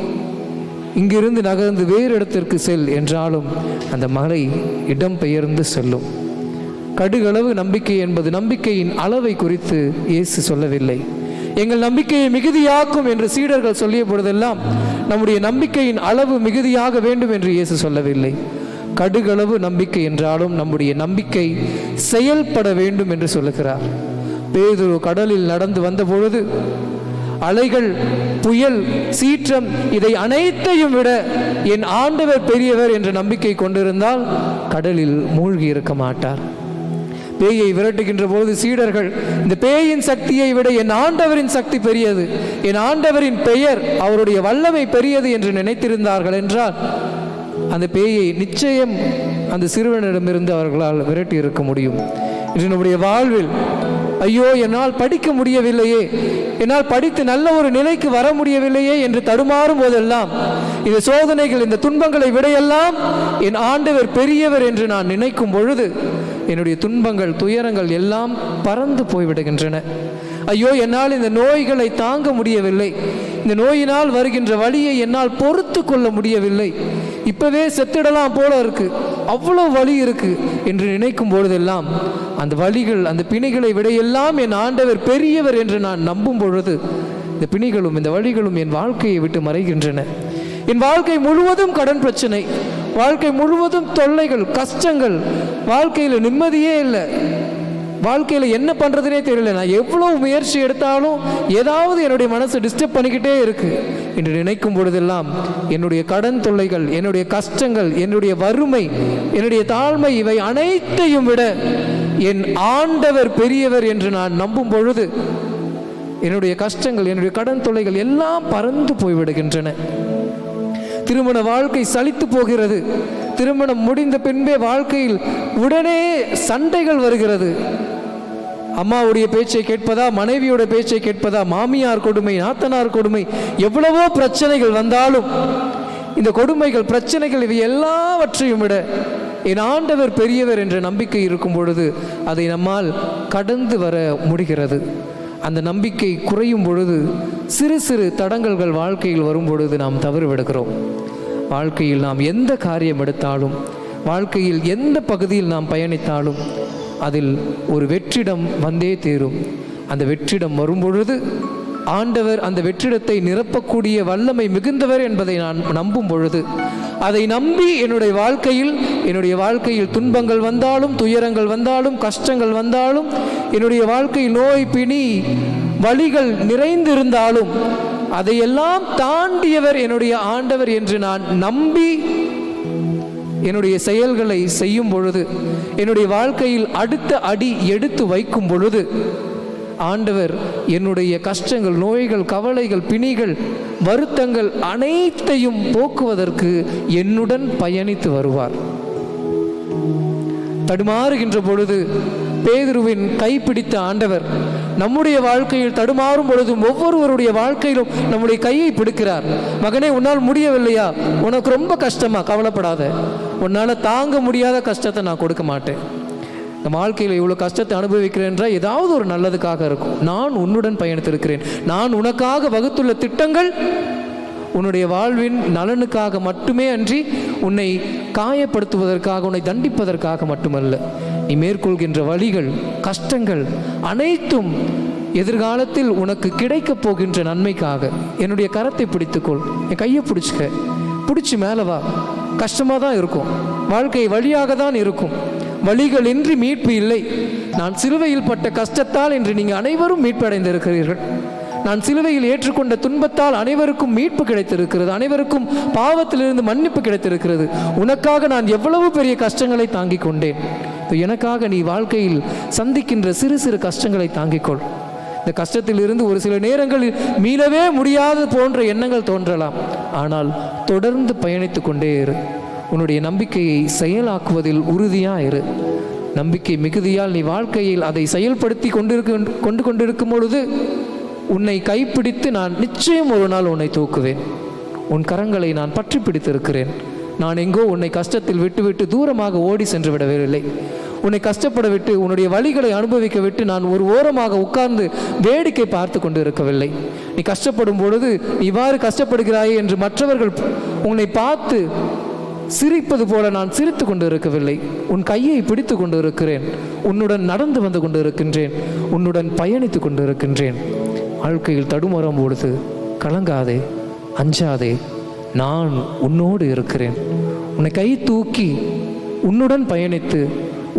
இங்கிருந்து நகர்ந்து வேறு இடத்திற்கு செல் என்றாலும் அந்த மலை இடம் பெயர்ந்து செல்லும். கடுகளவு நம்பிக்கை என்பது நம்பிக்கையின் அளவை குறித்து இயேசு சொல்லவில்லை. எங்கள் நம்பிக்கையை மிகுதியாக்கும் என்று சீடர்கள் சொல்லிய பொழுதெல்லாம் நம்முடைய நம்பிக்கையின் அளவு மிகுதியாக வேண்டும் என்று இயேசு சொல்லவில்லை. கடுகளவு நம்பிக்கை என்றாலும் நம்முடைய நம்பிக்கை செயல்பட வேண்டும் என்று சொல்லுகிறார். பேதுரு கடலில் நடந்து வந்த பொழுது அலைகள், புயல், சீற்றம் இதை அனைத்தையும் விட என் ஆண்டவர் பெரியவர் என்ற நம்பிக்கை கொண்டிருந்தால் கடலில் மூழ்கி இருக்க மாட்டார். பேயை விரட்டுகின்ற போது சீடர்கள் இந்த பேயின் சக்தியை விட என் ஆண்டவரின் சக்தி பெரியது, என் ஆண்டவரின் பெயர், அவருடைய வல்லமை பெரியது என்று நினைத்திருந்தார்கள் என்றால் அந்த பேயை நிச்சயம் அந்த சிறுவனிடமிருந்து அவர்களால் விரட்டி இருக்க முடியும். இன்று நம்முடைய வாழ்வில் ஐயோ என்னால் படிக்க முடியவில்லையே, என்னால் படித்து நல்ல ஒரு நிலைக்கு வர முடியவில்லையே என்று தடுமாறும் போதெல்லாம் இந்த சோதனைகள், இந்த துன்பங்களை விடையெல்லாம் என் ஆண்டவர் பெரியவர் என்று நான் நினைக்கும் பொழுது என்னுடைய துன்பங்கள், துயரங்கள் எல்லாம் பறந்து போய்விடுகின்றன. ஐயோ என்னால் இந்த நோய்களை தாங்க முடியவில்லை, இந்த நோயினால் வருகின்ற வலியை என்னால் பொறுத்து கொள்ள முடியவில்லை, இப்பவே செத்திடலாம் போல இருக்கு, அவ்வளவு வலி இருக்கு என்று நினைக்கும் பொழுதெல்லாம் அந்த வலிகள், அந்த பிணிகளை விடையெல்லாம் என் ஆண்டவர் பெரியவர் என்று நான் நம்பும் பொழுது இந்த பிணிகளும் இந்த வலிகளும் என் வாழ்க்கையை விட்டு மறைகின்றன. என் வாழ்க்கை முழுவதும் கடன் பிரச்சனை, வாழ்க்கை முழுவதும் தொல்லைகள், கஷ்டங்கள், வாழ்க்கையில் நிம்மதியே இல்லை. வாழ்க்கையில் என்ன பண்ணுறதுனே தெரியல, நான் எவ்வளோ முயற்சி எடுத்தாலும் ஏதாவது என்னுடைய மனசு டிஸ்டர்ப் பண்ணிக்கிட்டே இருக்கு என்று நினைக்கும் பொழுதெல்லாம் என்னுடைய கடன் தொல்லைகள், என்னுடைய கஷ்டங்கள், என்னுடைய வறுமை, என்னுடைய தாழ்மை, இவை அனைத்தையும் விட என் ஆண்டவர் பெரியவர் என்று நான் நம்பும் பொழுது என்னுடைய கஷ்டங்கள், என்னுடைய கடன் தொல்லைகள் எல்லாம் பறந்து போய்விடுகின்றன. திருமண வாழ்க்கை சலித்து போகிறது. திருமணம் முடிந்த பின்பே வாழ்க்கையில் உடனே சண்டைகள் வருகிறது. அம்மாவுடைய பேச்சை கேட்பதா, மனைவியோட பேச்சை கேட்பதா, மாமியார் கொடுமை, நாத்தனார் கொடுமை, எவ்வளவோ பிரச்சனைகள் வந்தாலும் இந்த கொடுமைகள், பிரச்சனைகள், இவை எல்லாவற்றையும் விட என் ஆண்டவர் பெரியவர் என்ற நம்பிக்கை இருக்கும் பொழுது அதை நம்மால் கடந்து வர முடிகிறது. அந்த நம்பிக்கை குறையும் பொழுது, சிறு சிறு தடங்கல்கள் வாழ்க்கையில் வரும் பொழுது நாம் தவறு விடுகிறோம். வாழ்க்கையில் நாம் எந்த காரியம் எடுத்தாலும், வாழ்க்கையில் எந்த பகுதியில் நாம் பயணித்தாலும் அதில் ஒரு வெற்றிடம் வந்தே தீரும். அந்த வெற்றிடம் வரும்பொழுது ஆண்டவர் அந்த வெற்றிடத்தை நிரப்பக்கூடிய வல்லமை மிகுந்தவர் என்பதை நான் நம்பும் பொழுது, அதை நம்பி என்னுடைய வாழ்க்கையில் துன்பங்கள் வந்தாலும், துயரங்கள் வந்தாலும், கஷ்டங்கள் வந்தாலும், என்னுடைய வாழ்க்கையில் நோய், பிணி, வலிகள் நிறைந்திருந்தாலும் அதையெல்லாம் தாண்டியவர் என்னுடைய ஆண்டவர் என்று நான் நம்பி என்னுடைய செயல்களை செய்யும் பொழுது, என்னுடைய வாழ்க்கையில் அடுத்த அடி எடுத்து வைக்கும் பொழுது ஆண்டவர் என்னுடைய கஷ்டங்கள், நோய்கள், கவலைகள், பிணிகள், வருத்தங்கள் அனைத்தையும் போக்குவதற்கு என்னுடன் பயணித்து வருவார். தடுமாறுகின்ற பொழுது பேதுருவின் கைப்பிடித்த ஆண்டவர் நம்முடைய வாழ்க்கையில் தடுமாறும் பொழுதும் ஒவ்வொருவருடைய வாழ்க்கையிலும் நம்முடைய கையை பிடிக்கிறார். மகனே, உன்னால் முடியவில்லையா? உனக்கு ரொம்ப கஷ்டமா? கவலைப்படாத, உன்னால் தாங்க முடியாத கஷ்டத்தை நான் கொடுக்க மாட்டேன். நம்ம வாழ்க்கையில் இவ்வளோ கஷ்டத்தை அனுபவிக்கிறேன் என்றால் ஏதாவது ஒரு நல்லதுக்காக இருக்கும். நான் உன்னுடன் பயணித்திருக்கிறேன். நான் உனக்காக வகுத்துள்ள திட்டங்கள் உன்னுடைய வாழ்வின் நலனுக்காக மட்டுமே அன்றி உன்னை காயப்படுத்துவதற்காக, உன்னை தண்டிப்பதற்காக மட்டுமல்ல. நீ மேற்கொள்கின்ற வழிகள், கஷ்டங்கள் அனைத்தும் எதிர்காலத்தில் உனக்கு கிடைக்கப் போகின்ற நன்மைக்காக. என்னுடைய கரத்தை பிடித்துக்கொள், என் கையை பிடிச்சி மேலே வா. கஷ்டமாக தான் இருக்கும், வாழ்க்கை வழியாக தான் இருக்கும். வழிகள் இன்றி மீட்பு இல்லை. நான் சிலுவையில் பட்ட கஷ்டத்தால் இன்று நீங்கள் அனைவரும் மீட்படைந்திருக்கிறீர்கள். நான் சிலுவையில் ஏற்றுக்கொண்ட துன்பத்தால் அனைவருக்கும் மீட்பு கிடைத்திருக்கிறது. அனைவருக்கும் பாவத்திலிருந்து மன்னிப்பு கிடைத்திருக்கிறது. உனக்காக நான் எவ்வளவு பெரிய கஷ்டங்களை தாங்கிக் கொண்டேன். எனக்காக நீ வாழ்க்கையில் சந்திக்கின்ற சிறு சிறு கஷ்டங்களை தாங்கிக்கொள். இந்த கஷ்டத்திலிருந்து ஒரு சில நேரங்களில் மீளவே முடியாது போன்ற எண்ணங்கள் தோன்றலாம். ஆனால் தொடர்ந்து பயணித்து கொண்டே இரு. உன்னுடைய நம்பிக்கையை செயலாக்குவதில் உறுதியாயிரு. நம்பிக்கை மிகுதியால் நீ வாழ்க்கையில் அதை செயல்படுத்தி கொண்டிருக்கும் பொழுது உன்னை கைப்பிடித்து நான் நிச்சயம் ஒரு நாள் உன்னை தூக்குவேன். உன் கரங்களை நான் பற்றி பிடித்திருக்கிறேன். நான் எங்கோ உன்னை கஷ்டத்தில் விட்டுவிட்டு தூரமாக ஓடி சென்று விடவில்லை. உன்னை கஷ்டப்பட விட்டு, உன்னுடைய வழிகளை அனுபவிக்க விட்டு நான் ஒரு ஓரமாக உட்கார்ந்து வேடிக்கை பார்த்து கொண்டு இருக்கவில்லை. நீ கஷ்டப்படும் பொழுது இவ்வாறு கஷ்டப்படுகிறாயே என்று மற்றவர்கள் உன்னை பார்த்து சிரிப்பது போல நான் சிரித்து கொண்டு இருக்கவில்லை. உன் கையை பிடித்து கொண்டு இருக்கிறேன். உன்னுடன் நடந்து வந்து கொண்டு இருக்கின்றேன். உன்னுடன் பயணித்து கொண்டு இருக்கின்றேன். வாழ்க்கையில் தடுமாறும் பொழுது கலங்காதே, அஞ்சாதே, நான் உன்னோடு இருக்கிறேன். உன்னை கை தூக்கி உன்னுடன் பயணித்து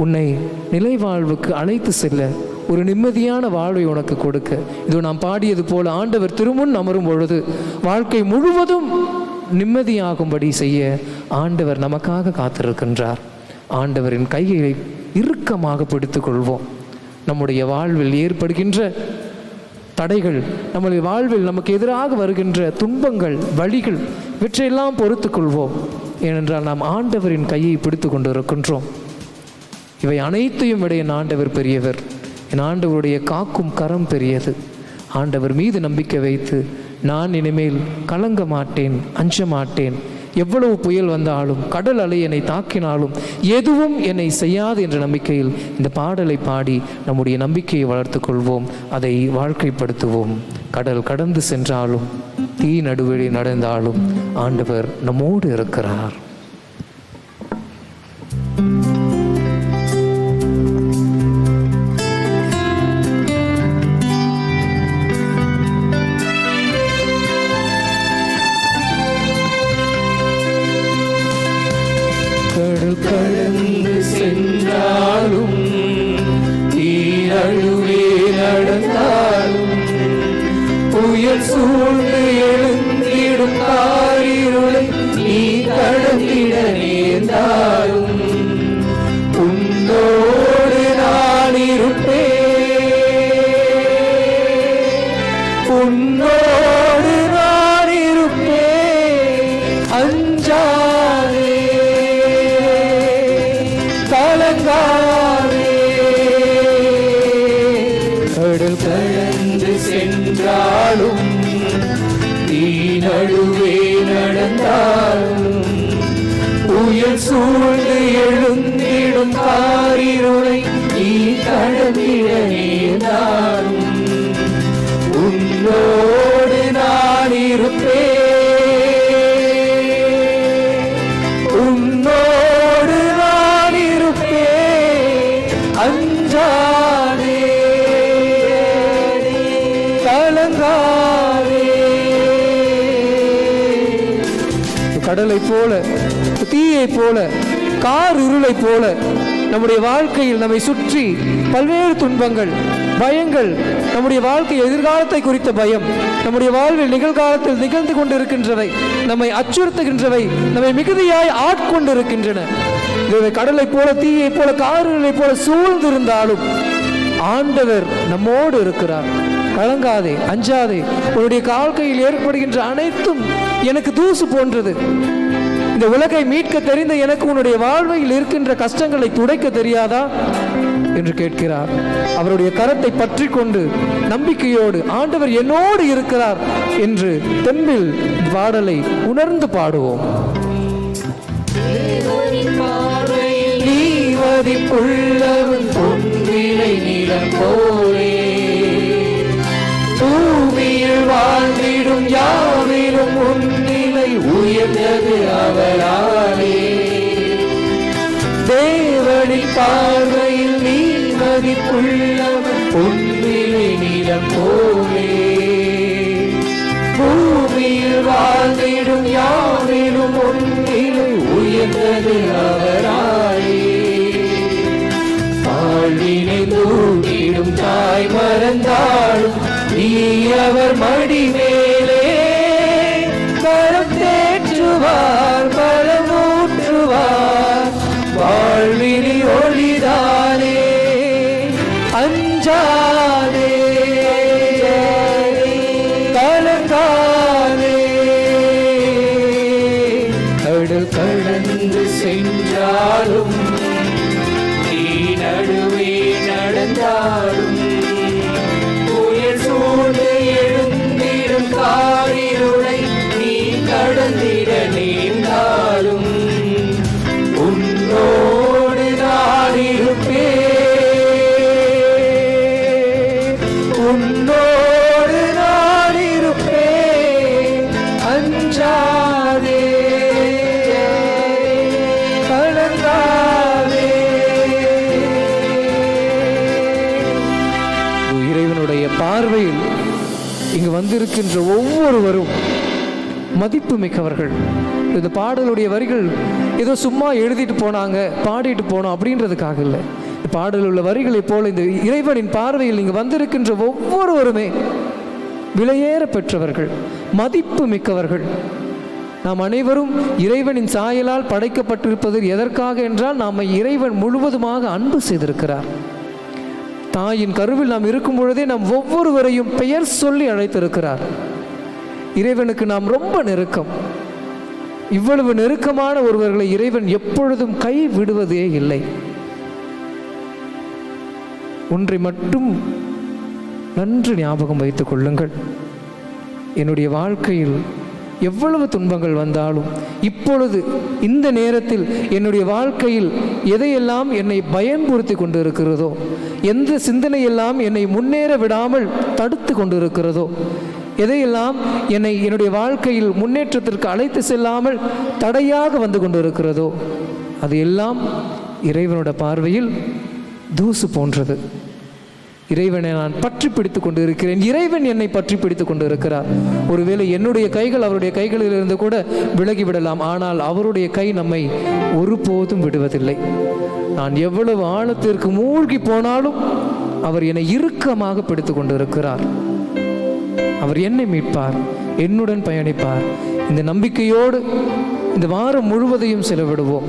உன்னை நிலை வாழ்வுக்கு அழைத்து செல்ல, ஒரு நிம்மதியான வாழ்வை உனக்கு கொடுக்க, இது நாம் பாடியது போல ஆண்டவர் திருமுன் அமரும் பொழுது வாழ்க்கை முழுவதும் நிம்மதியாகும்படி செய்ய ஆண்டவர் நமக்காக காத்திருக்கின்றார். ஆண்டவரின் கையை இறுக்கமாக பிடித்து கொள்வோம். நம்முடைய வாழ்வில் ஏற்படுகின்ற தடைகள், நம்முடைய வாழ்வில் நமக்கு எதிராக வருகின்ற துன்பங்கள், வழிகள், இவற்றையெல்லாம் பொறுத்து கொள்வோம். ஏனென்றால் நாம் ஆண்டவரின் கையை பிடித்து கொண்டு இருக்கின்றோம். இவை அனைத்தையும் விட என் ஆண்டவர் பெரியவர். என் ஆண்டவருடைய காக்கும் கரம் பெரியது. ஆண்டவர் மீது நம்பிக்கை வைத்து நான் இனிமேல் கலங்க மாட்டேன், அஞ்ச மாட்டேன். எவ்வளவு புயல் வந்தாலும், கடல் அலை என்னை தாக்கினாலும் எதுவும் என்னை செய்யாது என்ற நம்பிக்கையில் இந்த பாடலை பாடி நம்முடைய நம்பிக்கையை வளர்த்து கொள்வோம். அதை வாழ்க்கைப்படுத்துவோம். கடல் கடந்து சென்றாலும், தீ நடுவழி நடந்தாலும் ஆண்டவர் நம்மோடு இருக்கிறார். கடந்து சென்றாலும் தீ சூழ்ந்து எழுந்திடும் காரிருளை நீ கடந்திட நேர்ந்தாலும் உன்னோடு நான் இருப்பேன், உன்னோடு நான் இருப்பேன். அஞ்சாதே, கலங்காதே. கடல் கடந்து சென்றாலும் நீ நடுவே நடந்தாலும் புயல் சூழ்ந்து எழுந்திடும் காரிருளை நீ கடந்திட நேர்ந்தாலும் உன்னோடு நான் இருப்பேன், உன்னோடு நான் இருப்பேன். அஞ்சாதே, கலங்காதே. கடலை போல, தீயை போல, கார் இருளை போல நம்முடைய வாழ்க்கையில் நம்மை சுற்றி பல்வேறு துன்பங்கள், பயங்கள், நம்முடைய வாழ்க்கை எதிர்காலத்தை குறித்த பயம், நம்முடைய வாழ்வில் நிகழ்காலத்தில் நிகழ்ந்து கொண்டிருக்கின்றவை, நம்மை அச்சுறுத்துகின்றவை, நம்மை மிகுதியாய் ஆட்கொண்டிருக்கின்றன. இவை கடலை போல, தீயை போல, காரிருளை போல சூழ்ந்திருந்தாலும் ஆண்டவர் நம்மோடு இருக்கிறார். கலங்காதே, அஞ்சாதே. உன்னுடைய வாழ்க்கையில் ஏற்படுகின்ற அனைத்தும் எனக்கு தூசு போன்றது. இந்த உலகை மீட்க தெரிந்த எனக்கு உன்னுடைய வாழ்வில் இருக்கின்ற கஷ்டங்களை துடைக்க தெரியாதா என்று கேட்கிறார். அவருடைய கரத்தை பற்றி கொண்டு நம்பிக்கையோடு ஆண்டவர் என்னோடு இருக்கிறார் என்று தெம்பில் பாடலை உணர்ந்து பாடுவோம். நீ மதிப்புள்ளவன் பொன்விலை நிலம் போலே பூமியில் வாழ்ந்திடும் யாவிலும் உன்னிலை உயர்ந்தது அவராலே. தேவனின் பார்வையில் நீ மதிப்புள்ளவன் பொன்விலை நிலம் போலே பூமியில் வாழ்ந்திடும் யாவிலும் உன்னிலை உயர்ந்தது அவராலே. வாழ்வினை தூக்கிடும் தாய் மறந்தாலும் நீ அவர் மடி மேலே கரம் தேற்றுவார், பலமூற்றுவார். வாழ்வினி ஒளிதானே, அஞ்சாதே, கலங்காதே. கடல் கடந்து சென்றாலும் நீ நடுவே நடந்தாலும் புயல் சூழ்ந்து எழுந்திடும் காரிருளை நீ கடந்திட நேர்ந்தாலும் உன்னோடு நான் இருப்பேன், உன்னோடு நான் இருப்பேன். அஞ்சாதே, கலங்காதே. இறைவனுடைய பார்வையில் இங்கு வந்திருக்கின்ற ஒவ்வொருவரும் மதிப்பு மிக்கவர்கள். இந்த பாடலுடைய வரிகள் ஏதோ சும்மா எழுதிட்டு போனாங்க, பாடிட்டு போனோம் அப்படின்றதுக்காக இல்லை. இந்த பாடலில் உள்ள வரிகளை போல இந்த இறைவனின் பார்வையில் இங்கு வந்திருக்கின்ற ஒவ்வொருவருமே விலையேற பெற்றவர்கள், மதிப்பு மிக்கவர்கள். நாம் அனைவரும் இறைவனின் சாயலால் படைக்கப்பட்டிருப்பது எதற்காக என்றால் நம்மை இறைவன் முழுவதுமாக அன்பு செய்திருக்கிறார். தாயின் கருவில் நாம் இருக்கும் பொழுதே நாம் ஒவ்வொருவரையும் பெயர் சொல்லி அழைத்திருக்கிறார். இறைவனுக்கு நாம் ரொம்ப நெருக்கம். இவ்வளவு நெருக்கமான ஒருவர்களை இறைவன் எப்பொழுதும் கை விடுவதே இல்லை. ஒன்றை மட்டும் நன்று ஞாபகம் வைத்துக் கொள்ளுங்கள். என்னுடைய வாழ்க்கையில் எவ்வளவு துன்பங்கள் வந்தாலும் இப்பொழுது இந்த நேரத்தில் என்னுடைய வாழ்க்கையில் எதையெல்லாம் என்னை பயன்படுத்தி கொண்டிருக்கிறதோ, எந்த சிந்தனையெல்லாம் என்னை முன்னேற விடாமல் தடுத்து கொண்டிருக்கிறதோ, எதையெல்லாம் என்னுடைய வாழ்க்கையில் முன்னேற்றத்திற்கு அழைத்து செல்லாமல் தடையாக வந்து கொண்டிருக்கிறதோ, அது எல்லாம் இறைவனோட பார்வையில் தூசு போன்றது. இறைவனை நான் பற்றி பிடித்து கொண்டு இருக்கிறேன், இறைவன் என்னை பற்றி பிடித்து கொண்டு இருக்கிறார். ஒருவேளை என்னுடைய கைகள் அவருடைய கைகளில் இருந்து கூட விலகிவிடலாம், ஆனால் அவருடைய கை நம்மை ஒருபோதும் விடுவதில்லை. நான் எவ்வளவு ஆழத்திற்கு மூழ்கி போனாலும் அவர் என்னை இறுக்கமாக பிடித்து கொண்டு இருக்கிறார். அவர் என்னை மீட்பார், என்னுடன் பயணிப்பார். இந்த நம்பிக்கையோடு இந்த வாரம் முழுவதையும் செலவிடுவோம்.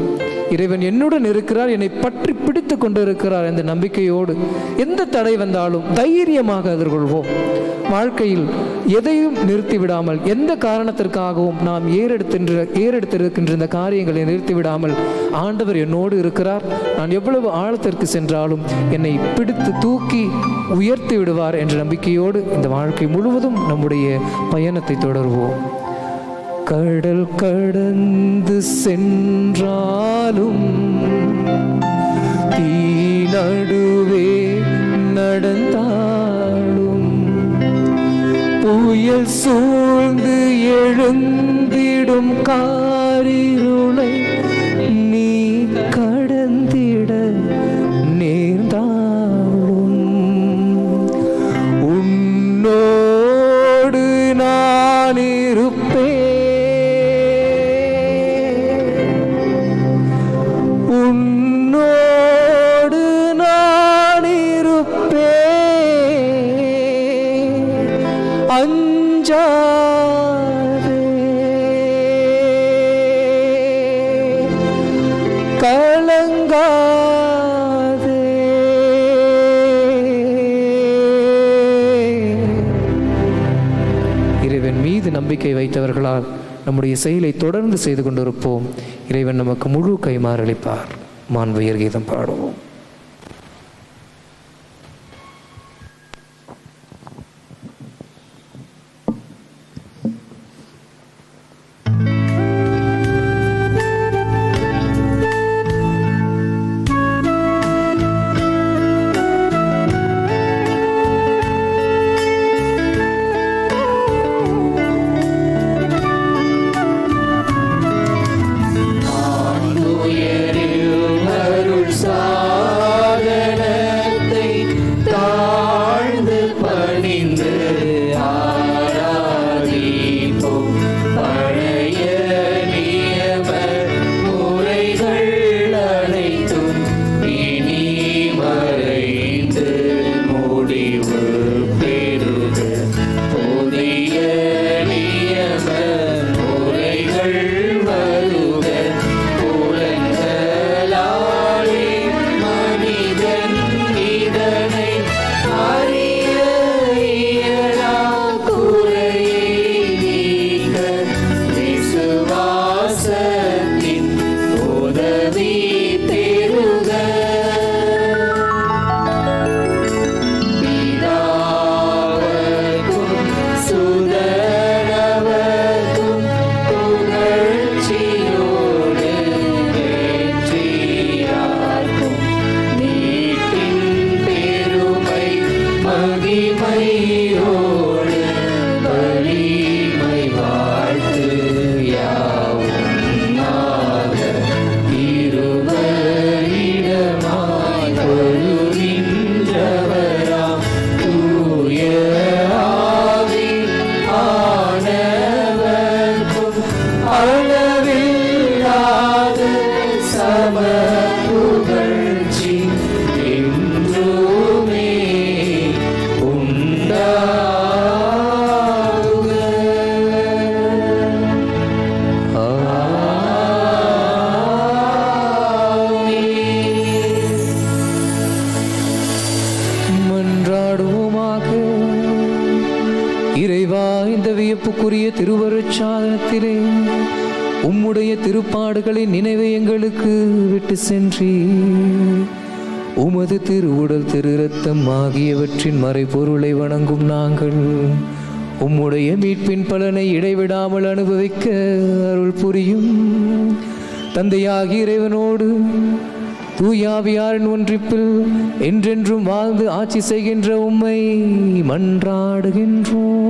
இறைவன் என்னுடன் இருக்கிறார், என்னை பற்றி பிடித்து கொண்டு இருக்கிறார். இந்த நம்பிக்கையோடு எந்த தடை வந்தாலும் தைரியமாக எதிர்கொள்வோம். வாழ்க்கையில் எதையும் நிறுத்திவிடாமல், எந்த காரணத்திற்காகவும் நாம் ஏறெடுத்திருக்கின்ற இந்த காரியங்களை நிறுத்திவிடாமல், ஆண்டவர் என்னோடு இருக்கிறார், நான் எவ்வளவு ஆழத்திற்கு சென்றாலும் என்னை பிடித்து தூக்கி உயர்த்தி விடுவார் என்ற நம்பிக்கையோடு இந்த வாழ்க்கை முழுவதும் நம்முடைய பயணத்தை தொடர்வோம். கடல் கடந்து சென்றாலும், தீ நடுவே நடந்தாலும், புயல் சூழ்ந்து எழுந்திடும் காரிருளை நீ கடந்திட நேர்ந்தாலும், உன்னோடு நான் இருப்பேன், உன்னோடு நான் இருப்பேன், அஞ்சாதே, கலங்காதே. இறைவன் மீது நம்பிக்கை வைத்தவர்களால் நம்முடைய செயலை தொடர்ந்து செய்து கொண்டிருப்போம். இறைவன் நமக்கு முழு கைமாறளிப்பார். மாண்புயர் கீதம் பாடுவோம். திருவருட்சாதனத்திலே உம்முடைய திருப்பாடுகளின் நினைவை எங்களுக்கு விட்டு சென்றீர். உமது திருவுடல் திரு இரத்தம் ஆகியவற்றின் மறைபொருளை வணங்கும் நாங்கள் உம்முடைய மீட்பின் பலனை இடைவிடாமல் அனுபவிக்க அருள் புரியும். தந்தையாகிய இறைவனோடு தூயாவியாரின் ஒன்றிப்பில் என்றென்றும் வாழ்ந்து ஆட்சி செய்கின்ற உம்மை மன்றாடுகின்றோம்.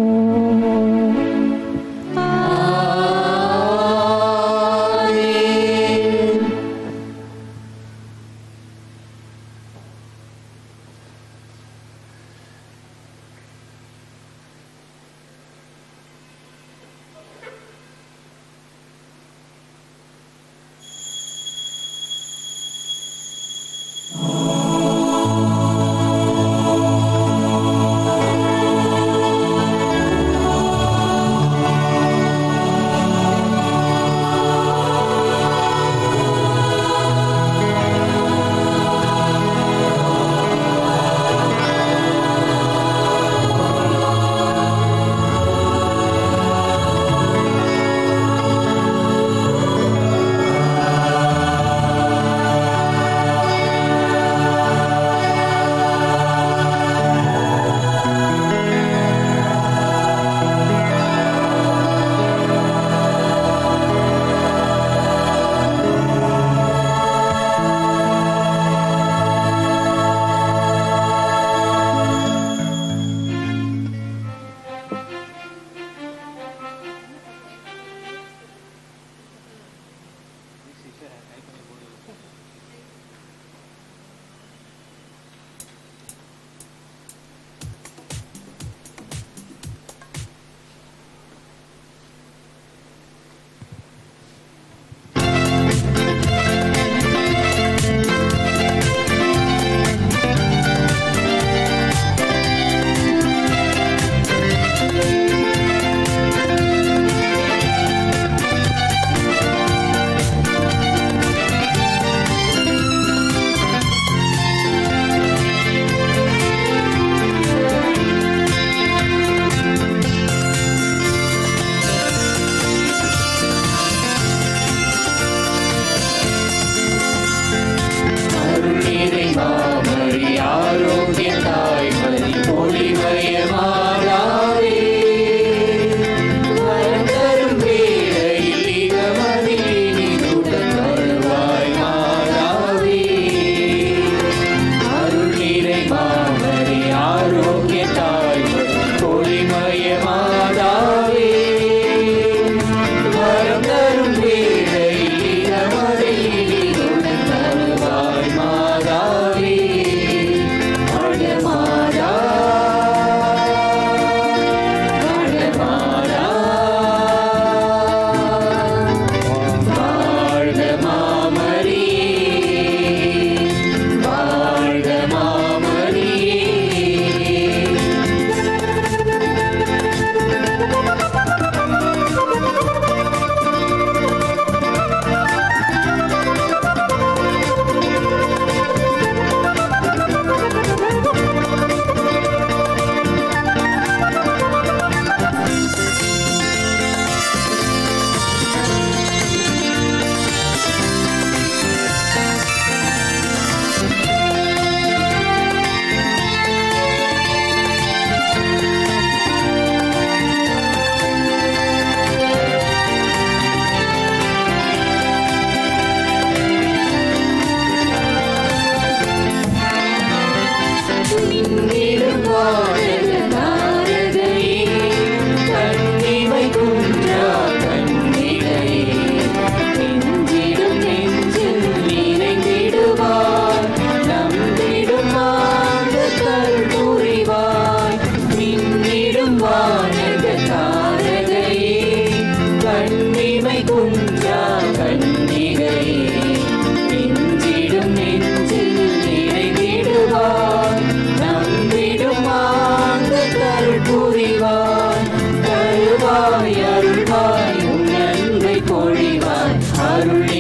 அருளி